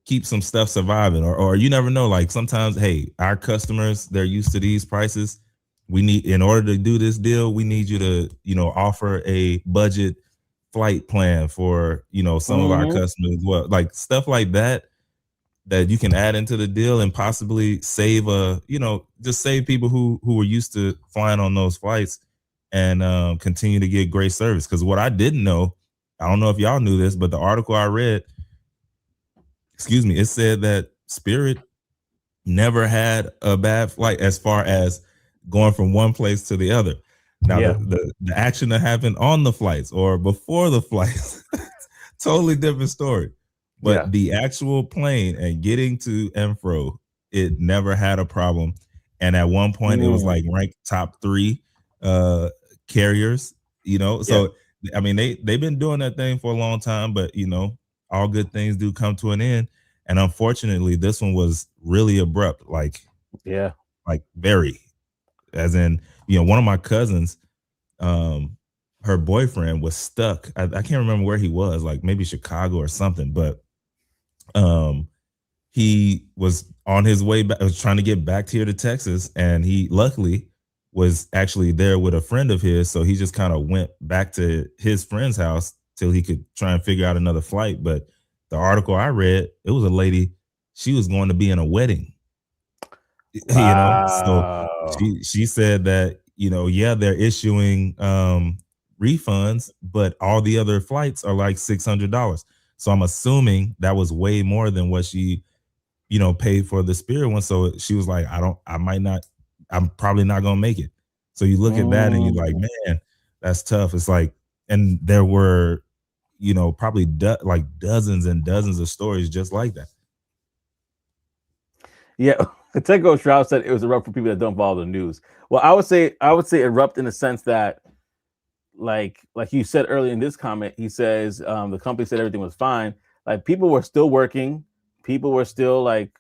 keep some stuff surviving. Or you never know. Like sometimes, hey, our customers, they're used to these prices. In order to do this deal, we need you to, offer a budget flight plan for, some of our customers. Well, like stuff like that you can add into the deal and possibly save just save people who were used to flying on those flights and continue to get great service. Because what I didn't know, I don't know if y'all knew this, but the article I read, it said that Spirit never had a bad flight as far as going from one place to the other. Now the action that happened on the flights or before the flights, totally different story. But the actual plane and getting to and fro, it never had a problem. And at one point it was like ranked top 3 carriers, So I mean they've been doing that thing for a long time, but all good things do come to an end. And unfortunately, this one was really abrupt, like very, as in, one of my cousins, her boyfriend was stuck. I can't remember where he was, like maybe Chicago or something, but he was on his way back, was trying to get back here to Texas, and he luckily was actually there with a friend of his, so he just kind of went back to his friend's house till he could try and figure out another flight. But the article I read, it was a lady, she was going to be in a wedding. So she said that, they're issuing refunds, but all the other flights are like $600. So I'm assuming that was way more than what she, paid for the Spirit one. So she was like, I'm probably not gonna make it. So you look at that and you're like, man, that's tough. It's like, and there were, probably like dozens and dozens of stories just like that. Yeah, Teco Shroud said it was erupt for people that don't follow the news. Well, I would say erupt in the sense that, like you said earlier in this comment, he says the company said everything was fine. Like people were still working, people were still like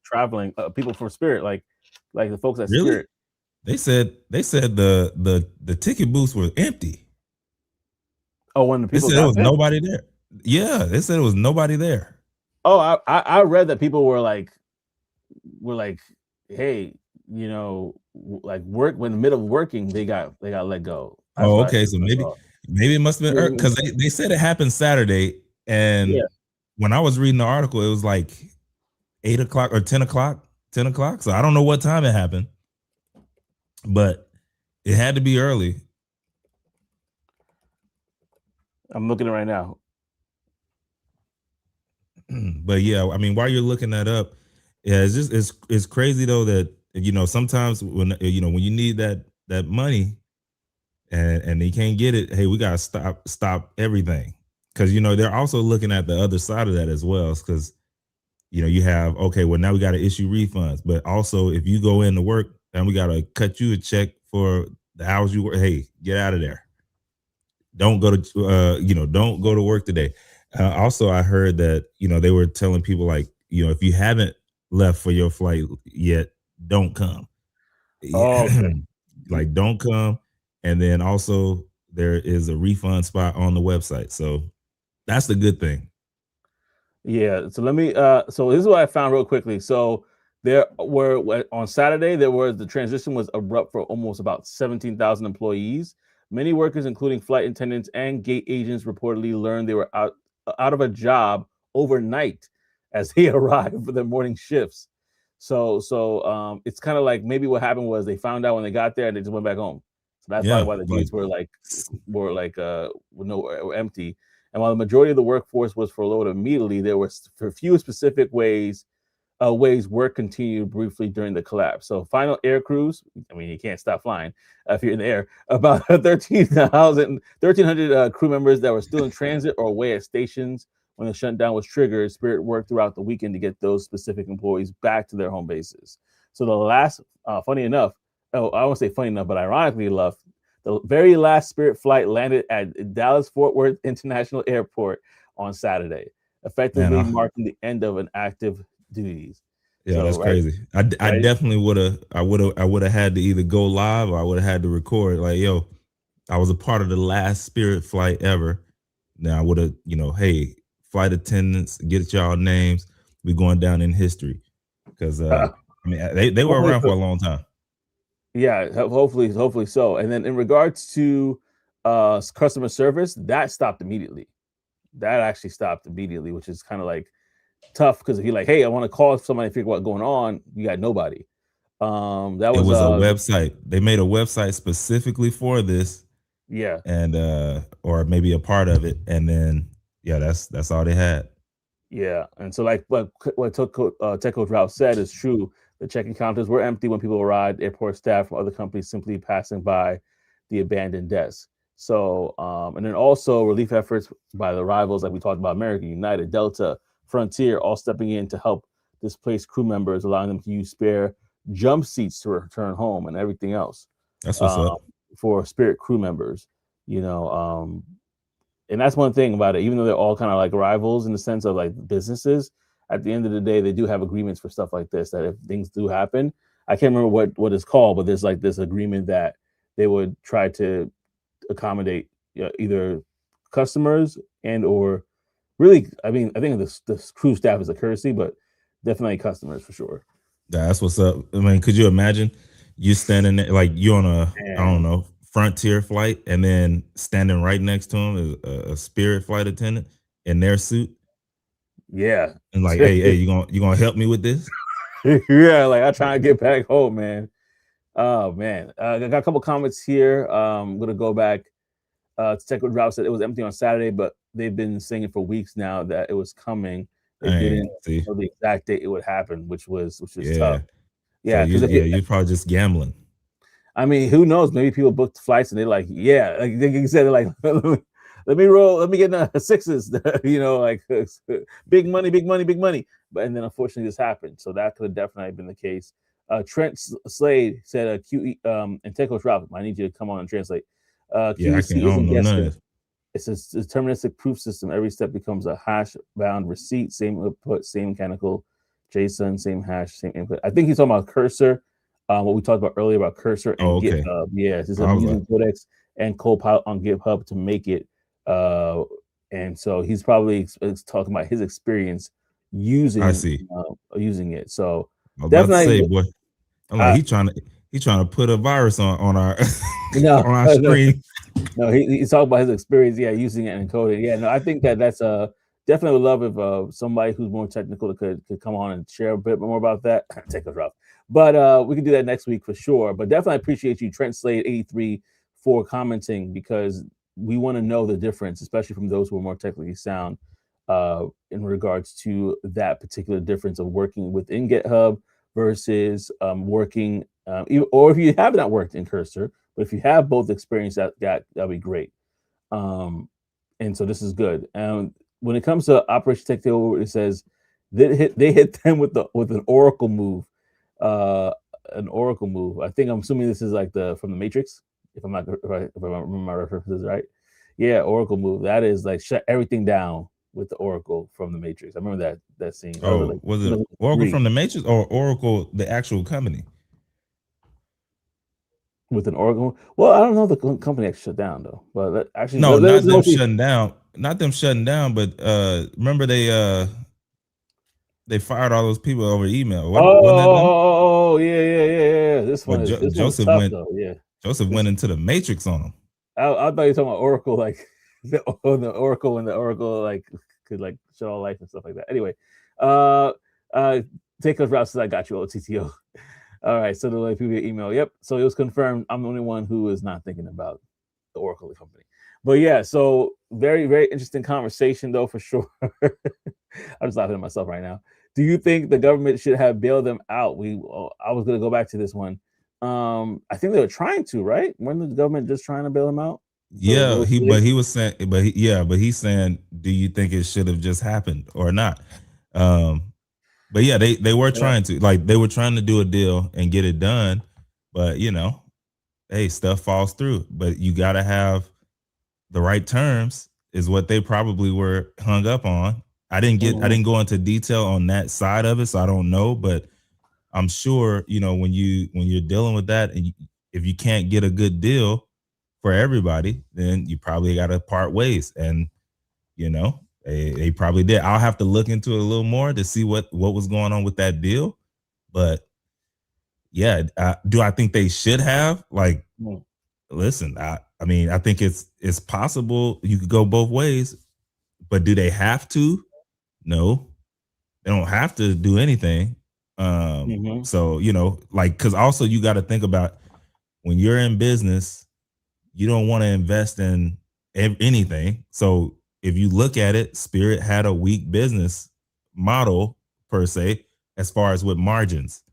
traveling. People from Spirit, like the folks at Really? Spirit. They said the ticket booths were empty. Oh, when the They people said there got was there. nobody there. Yeah, they said there was nobody there. Oh, I read that people were like, hey, like work when in the middle of working, they got let go. That's Oh, what okay. So I saw. maybe it must have been because they said it happened Saturday, and Yeah. when I was reading the article, it was like 8 o'clock or 10 o'clock. 10 o'clock. So I don't know what time it happened, but it had to be early. I'm looking at it right now. But yeah, I mean, while you're looking that up, yeah, it's crazy though that sometimes when when you need that money and they can't get it, hey, we gotta stop everything because they're also looking at the other side of that as well because you have okay, well now we got to issue refunds, but also if you go into work and we got to cut you a check for the hours you work, hey, get out of there. Don't go to don't go to work today. Also, I heard that they were telling people like if you haven't left for your flight yet, don't come. Oh, okay. Like don't come. And then also there is a refund spot on the website, so that's the good thing. Yeah. So let me. So this is what I found real quickly. So there were on Saturday the transition was abrupt for almost about 17,000 employees. Many workers, including flight attendants and gate agents, reportedly learned they were out of a job overnight as they arrived for their morning shifts. So it's kind of like maybe what happened was they found out when they got there and they just went back home. So that's probably Yeah, why the like gates were were empty. And while the majority of the workforce was furloughed immediately, there were for few specific ways work continued briefly during the collapse. So final air crews, I mean, you can't stop flying if you're in the air, about 1,300 crew members that were still in transit or away at stations when the shutdown was triggered. Spirit worked throughout the weekend to get those specific employees back to their home bases. So the last, funny enough, I won't say funny enough, but ironically enough, the very last Spirit flight landed at Dallas Fort Worth International Airport on Saturday, man, effectively marking the end of an active duties. yeah, So that's crazy. I right, definitely would have had to either go live or I would have had to record like, yo, I was a part of the last Spirit flight ever. Now I would have, hey, flight attendants, get y'all names. We going down in history because I mean they were hopefully, around for a long time. yeah, hopefully so. And then in regards to customer service, that stopped immediately. That actually stopped immediately, which is kind of like tough because if you're like, hey, I want to call somebody to figure out what's going on, you got nobody. That It was was a website. They made a website specifically for this, yeah. and or maybe a part of it, and then yeah, that's all they had. Yeah, and so like what Tech Coach Ralph said is true. The check-in counters were empty when people arrived. Airport staff from other companies simply passing by the abandoned desk. So, and then also relief efforts by the rivals, like we talked about, American, United, Delta, Frontier, all stepping in to help displaced crew members, allowing them to use spare jump seats to return home and everything else That's what's um, up. for Spirit crew members. You know, and that's one thing about it. Even though they're all kind of like rivals in the sense of like businesses, at the end of the day, they do have agreements for stuff like this. That if things do happen, I can't remember what it's called, but there's like this agreement that they would try to accommodate either customers and or really. I mean, I think the crew staff is a courtesy, but definitely customers for sure. That's what's up. I mean, could you imagine you standing there like you on a I don't And know Frontier flight, and then standing right next to him is a Spirit flight attendant in their suit, yeah, and like, hey, you gonna help me with this? yeah, like I try to get back home, man. Oh man, I got a couple comments here. I'm gonna go back. Tech Drought said it was empty on Saturday, but they've been saying for weeks now that it was coming. They Dang, didn't see, know the exact date it would happen, which was yeah. tough. So Yeah, because if you're probably just gambling. I mean, who knows? Maybe people booked flights and they're like, yeah, like you said, they're like, let me roll, let me get sixes, like big money, big money, big money. But and then unfortunately this happened, so that could have definitely been the case. Trent Slade said, "QE and Teco Drop. I need you to come on and translate. Yeah, I can't. I QEC don't isn't know none of guessing. this. It's a deterministic proof system. Every step becomes a hash-bound receipt. Same input, same mechanical JSON, same hash, same input. I think he's talking about cursor. what we talked about earlier about Cursor and okay. GitHub. Yes, it's I was using like, Codex and Copilot on GitHub to make it. And so he's probably talking about his experience I see. using it. So I was about to say, definitely, boy, I'm like, uh, he trying to put a virus on our no, on our no, screen. no, he's talking about his experience, using it and encoding. Yeah, no, I think that's definitely would love if somebody who's more technical could come on and share a bit more about that. Take us off, but we can do that next week for sure. But definitely appreciate you, Trent Slade 83, for commenting, because we want to know the difference, especially from those who are more technically sound, in regards to that particular difference of working within GitHub versus working, or if you have not worked in Cursor. But if you have both experience, that'd be great. And so this is good. When it comes to Operation Take Takeover, it says they hit them with an Oracle move. An Oracle move. I'm assuming this is like from the Matrix, if I remember my references right. Yeah, Oracle move. That is like shut everything down with the Oracle from the Matrix. I remember that scene. That was Oh, like was it Oracle from the Matrix or Oracle, the actual company? with an Oracle. Well, I don't know if the company actually shut down though. But actually, No, let's not them see. shutting down. Not them shutting down, but remember they fired all those people over email. Wasn't that them? Oh, yeah. This But one is Joseph tough went though. Yeah. Went into the Matrix on them. I thought you were talking about Oracle, like the Oracle, and the Oracle like could like show all life and stuff like that. Anyway, take those routes. I got you, OTTO. All right, so the people email. Yep. So it was confirmed. I'm the only one who is not thinking about the Oracle company. But yeah, so very, very interesting conversation though, for sure. I'm just laughing at myself right now. Do you think the government should have bailed them out? I was going to go back to this one. I think they were trying to, right? When the government just trying to bail them out? Yeah, he was saying, but he's saying, do you think it should have just happened or not? But yeah, they were trying to, like, they were trying to do a deal and get it done, but hey, stuff falls through. But you got to have the right terms, is what they probably were hung up on. I didn't go into detail on that side of it, so I don't know, but I'm sure when you're dealing with that, and if you can't get a good deal for everybody, then you probably got to part ways. And they probably did. I'll have to look into it a little more to see what was going on with that deal. But yeah, do I think they should have? Like, listen, I mean, I think it's possible you could go both ways, but do they have to? No, they don't have to do anything. So like, because also you got to think about, when you're in business, you don't want to invest in anything. So if you look at it, Spirit had a weak business model per se, as far as with margins.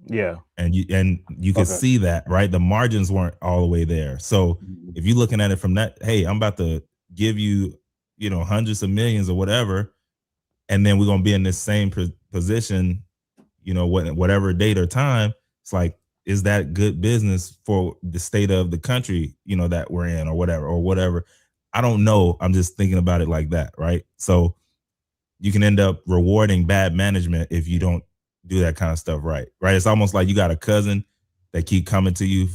Yeah. And you could see that, right? The margins weren't all the way there. So if you're looking at it from that, hey, I'm about to give you, hundreds of millions or whatever, and then we're going to be in this same position, whatever date or time. It's like, is that good business for the state of the country, that we're in, or whatever? I don't know. I'm just thinking about it like that, right? So you can end up rewarding bad management if you don't do that kind of stuff right? It's almost like you got a cousin that keep coming to you,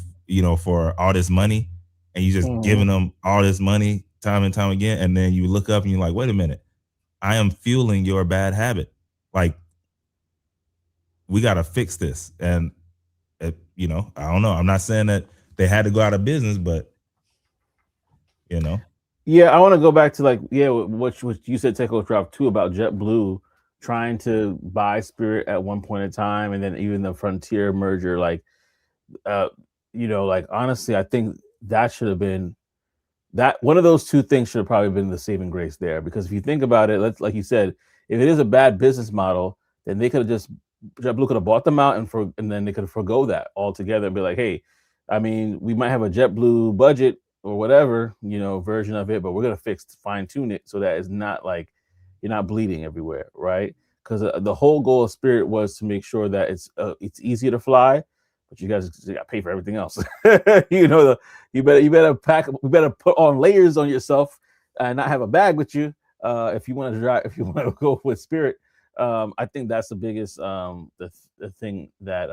for all this money, and you just giving them all this money time and time again, and then you look up and you're like, wait a minute, I am fueling your bad habit. Like, we got to fix this. And I don't know. I'm not saying that they had to go out of business, but Yeah, I want to go back to what you said, Techo Drop too, about JetBlue trying to buy Spirit at one point in time, and then even the Frontier merger. Like honestly, I think that should have been that one of those two things should have probably been the saving grace there. Because if you think about it, like you said, if it is a bad business model, then they could have just JetBlue could have bought them out and then they could have forgo that altogether and be like, hey, I mean, we might have a JetBlue budget or whatever, version of it, but we're gonna fine tune it so that it's not like you're not bleeding everywhere, right? Because the whole goal of Spirit was to make sure that it's easier to fly, but you guys got to pay for everything else. You better put on layers on yourself and not have a bag with you if you want to go with Spirit. I think that's the biggest the thing that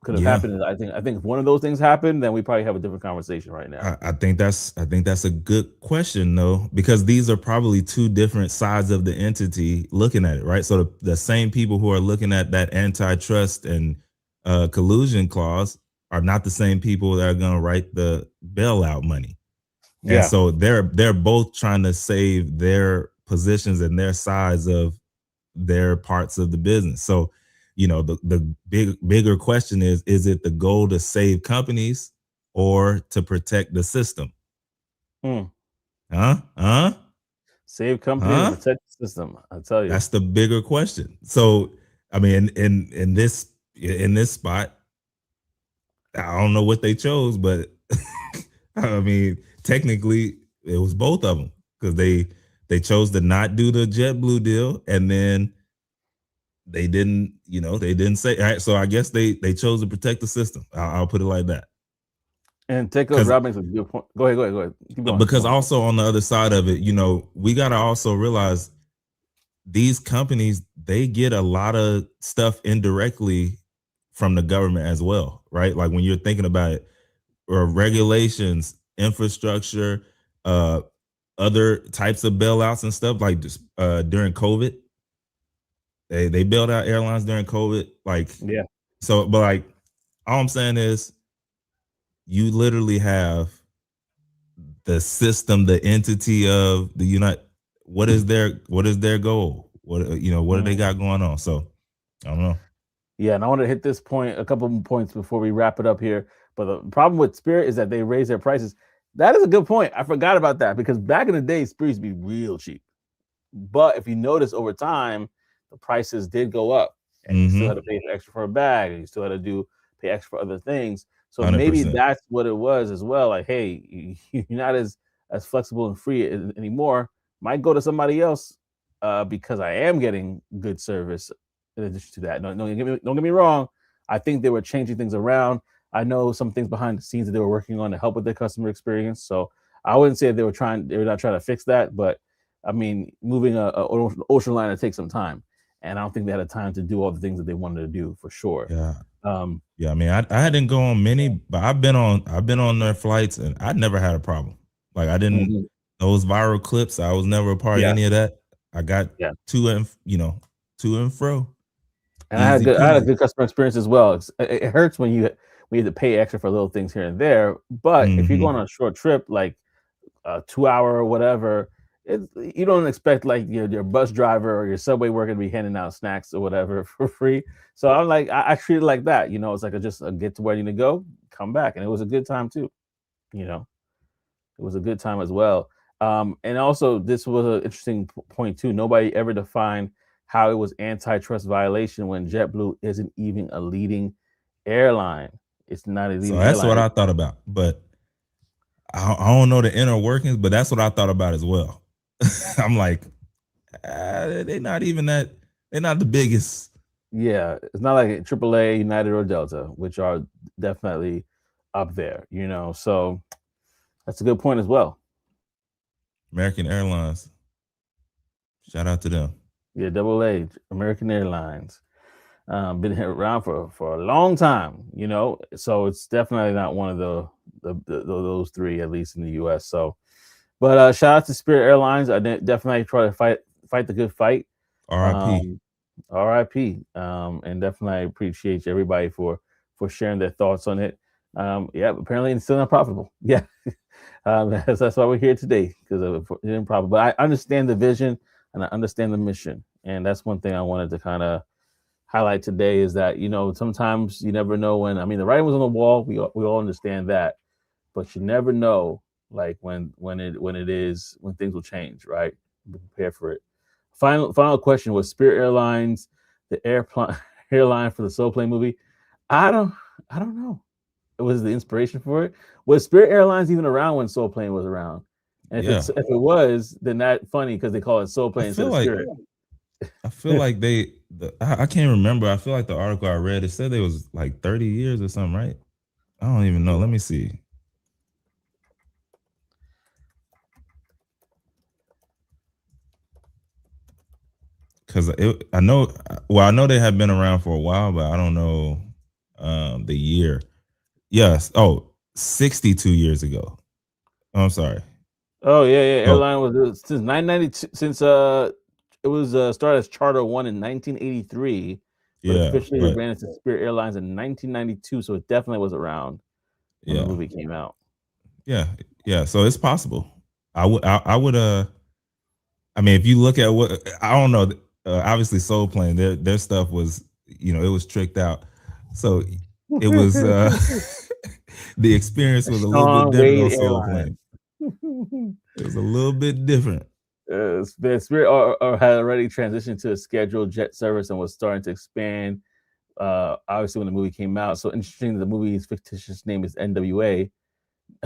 could have happened. I think if one of those things happened, then we probably have a different conversation right now. I think that's a good question though, because these are probably two different sides of the entity looking at it, right? So the same people who are looking at that antitrust and collusion clause are not the same people that are going to write the bailout money. And so they're both trying to save their positions and their sides of their parts of the business. So, the bigger question is it the goal to save companies or to protect the system? Save companies and protect the system. I'll tell you. That's the bigger question. So, I mean, in this spot, I don't know what they chose, but I mean, technically it was both of them, because they chose to not do the JetBlue deal, and then they didn't say. All right, so I guess they chose to protect the system. I'll put it like that. And Teko's Rob makes a good point. Go ahead. Keep going. Because also on the other side of it, we got to also realize these companies, they get a lot of stuff indirectly from the government as well, right? Like when you're thinking about it, or regulations, infrastructure, other types of bailouts and stuff, like during COVID. They bailed out airlines during COVID. So, but like, all I'm saying is you literally have the system, the entity of the United. What is their goal? What do they got going on? So I don't know. Yeah, and I want to hit this point, a couple of points before we wrap it up here. But the problem with Spirit is that they raise their prices. That is a good point. I forgot about that, because back in the day, Spirit used to be real cheap. But if you notice over time, the prices did go up, and you still had to pay extra for a bag, and you still had to pay extra for other things. So 100%. Maybe that's what it was as well. Like, hey, you're not as flexible and free anymore. Might go to somebody else because I am getting good service. In addition to that, don't get me wrong. I think they were changing things around. I know some things behind the scenes that they were working on to help with their customer experience. So I wouldn't say they were not trying to fix that, but I mean, moving a ocean liner takes some time, and I don't think they had the time to do all the things that they wanted to do, for sure. Yeah. I mean, I didn't go on many, but I've been on their flights, and I never had a problem. Like, I didn't those viral clips. I was never a part of any of that. I got to and fro. And I had a good customer experience as well. It hurts when you have to pay extra for little things here and there, but if you're going on a short trip, like a 2-hour or whatever, you don't expect like your bus driver or your subway worker to be handing out snacks or whatever for free. So I'm like, I treat it like that. It's like just get to where you need to go, come back, and it was a good time too. It was a good time as well. And also, this was an interesting point too. Nobody ever defined how it was antitrust violation when JetBlue isn't even a leading airline. It's not a leading airline. So that's what I thought about, but I don't know the inner workings, but that's what I thought about as well. I'm like, they're not the biggest. Yeah, it's not like AAA, United, or Delta, which are definitely up there, so that's a good point as well. American Airlines. Shout out to them. Yeah, AA, American Airlines. Been around for a long time, so it's definitely not one of those three, at least in the US. So, but shout out to Spirit Airlines. I definitely try to fight the good fight. RIP. RIP. And definitely appreciate everybody for sharing their thoughts on it. Apparently it's still not profitable. Yeah. That's why we're here today, because it's improbable. But I understand the vision and I understand the mission. And that's one thing I wanted to kind of highlight today, is that, sometimes you never know when, the writing was on the wall. We all understand that, but you never know, like when things will change, right? Be prepared for it. Final question: was Spirit Airlines the airline for the Soul Plane movie? I don't know. Was the inspiration for it? Was Spirit Airlines even around when Soul Plane was around? And if it was, then that's funny, because they call it Soul Plane instead of Spirit. I feel like I can't remember. I feel like the article I read, it said it was like 30 years or something, right? I don't even know. Let me see. because I know they have been around for a while, but I don't know the year. Yes. Oh, 62 years ago. Oh, I'm sorry. Oh yeah. Oh, Airline was since 992. Since it was started as Charter One in 1983, but yeah, officially but rebranded to Spirit Airlines in 1992. So it definitely was around when the yeah, movie came out. yeah. So it's possible. I would. I mean, if you look at what I don't know, obviously Soul Plane, their stuff was, it was tricked out. So it was the experience was a little bit Sean different on Wade Soul Plane. Airlines. It was a little bit different. Spirit had already transitioned to a scheduled jet service and was starting to expand. Obviously, when the movie came out, so interesting. The movie's fictitious name is NWA.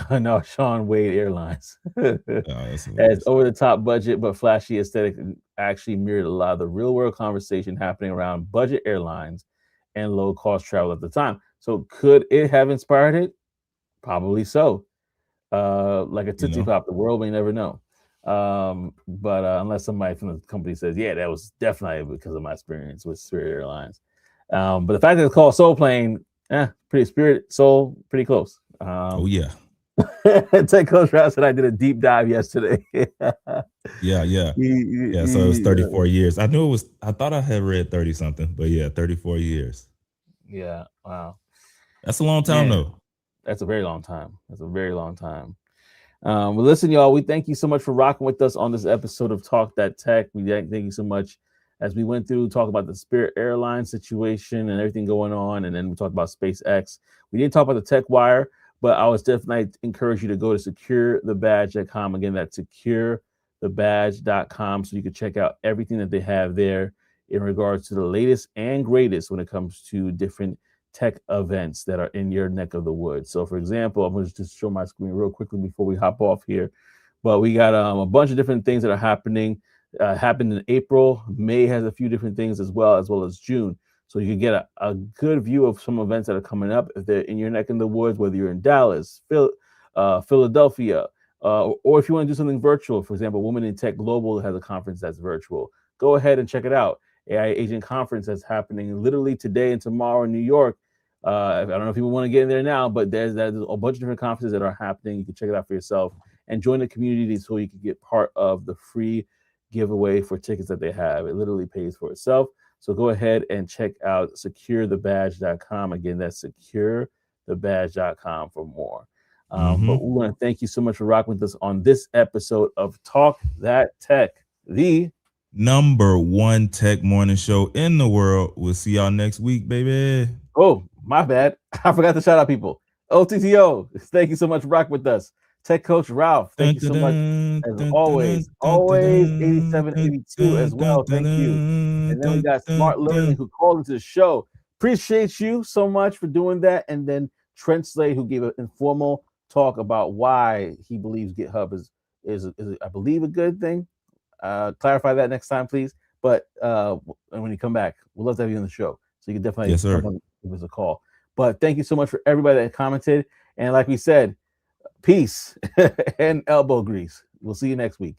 No, Sean Wade Airlines. That's As hilarious. over the top budget but flashy aesthetic actually mirrored a lot of the real world conversation happening around budget airlines and low cost travel at the time. So could it have inspired it? Probably so. Like a Tootsie Pop, the world may never know. But unless somebody from the company says, yeah, that was definitely because of my experience with Spirit Airlines. But the fact that it's called Soul Plane, pretty Spirit, Soul, pretty close. Oh yeah. Tech Coach Rouse and I did a deep dive yesterday. Yeah. So it was 34 years. I knew it was. I thought I had read 30 something, but yeah, 34 years. Yeah, wow, that's a long time though. That's a very long time. Well, listen, y'all, we thank you so much for rocking with us on this episode of Talk That Tech. We thank you so much as we went through, talk about the Spirit Airlines situation and everything going on, and then we talked about SpaceX. We didn't talk about the Tech Wire, but I was definitely encourage you to go to securethebadge.com. Again, that's securethebadge.com, so you can check out everything that they have there in regards to the latest and greatest when it comes to different tech events that are in your neck of the woods. So, for example, I'm going to just show my screen real quickly before we hop off here. But we got a bunch of different things that are happening. Happened in April. May has a few different things as well as June. So you can get a good view of some events that are coming up if they're in your neck in the woods, whether you're in Dallas, Philadelphia, or if you want to do something virtual. For example, Women in Tech Global has a conference that's virtual. Go ahead and check it out. AI Agent Conference that's happening literally today and tomorrow in New York. I don't know if people want to get in there now, but there's a bunch of different conferences that are happening. You can check it out for yourself and join the community so you can get part of the free giveaway for tickets that they have. It literally pays for itself. So go ahead and check out securethebadge.com. Again, that's securethebadge.com for more. But we want to thank you so much for rocking with us on this episode of Talk That Tech, the #1 tech morning show in the world. We'll see y'all next week, baby. Oh, my bad. I forgot to shout out people. OTTO, thank you so much for rocking with us. Tech Coach Ralph, thank you so much. As always, 8782 as well. Thank you. And then we got Smart Learning who called into the show. Appreciate you so much for doing that. And then Trent Slade who gave an informal talk about why he believes GitHub is I believe a good thing. Clarify that next time, please. But when you come back, we'd love to have you on the show. So you can definitely give us a call. But thank you so much for everybody that commented. And like we said, peace and elbow grease. We'll see you next week.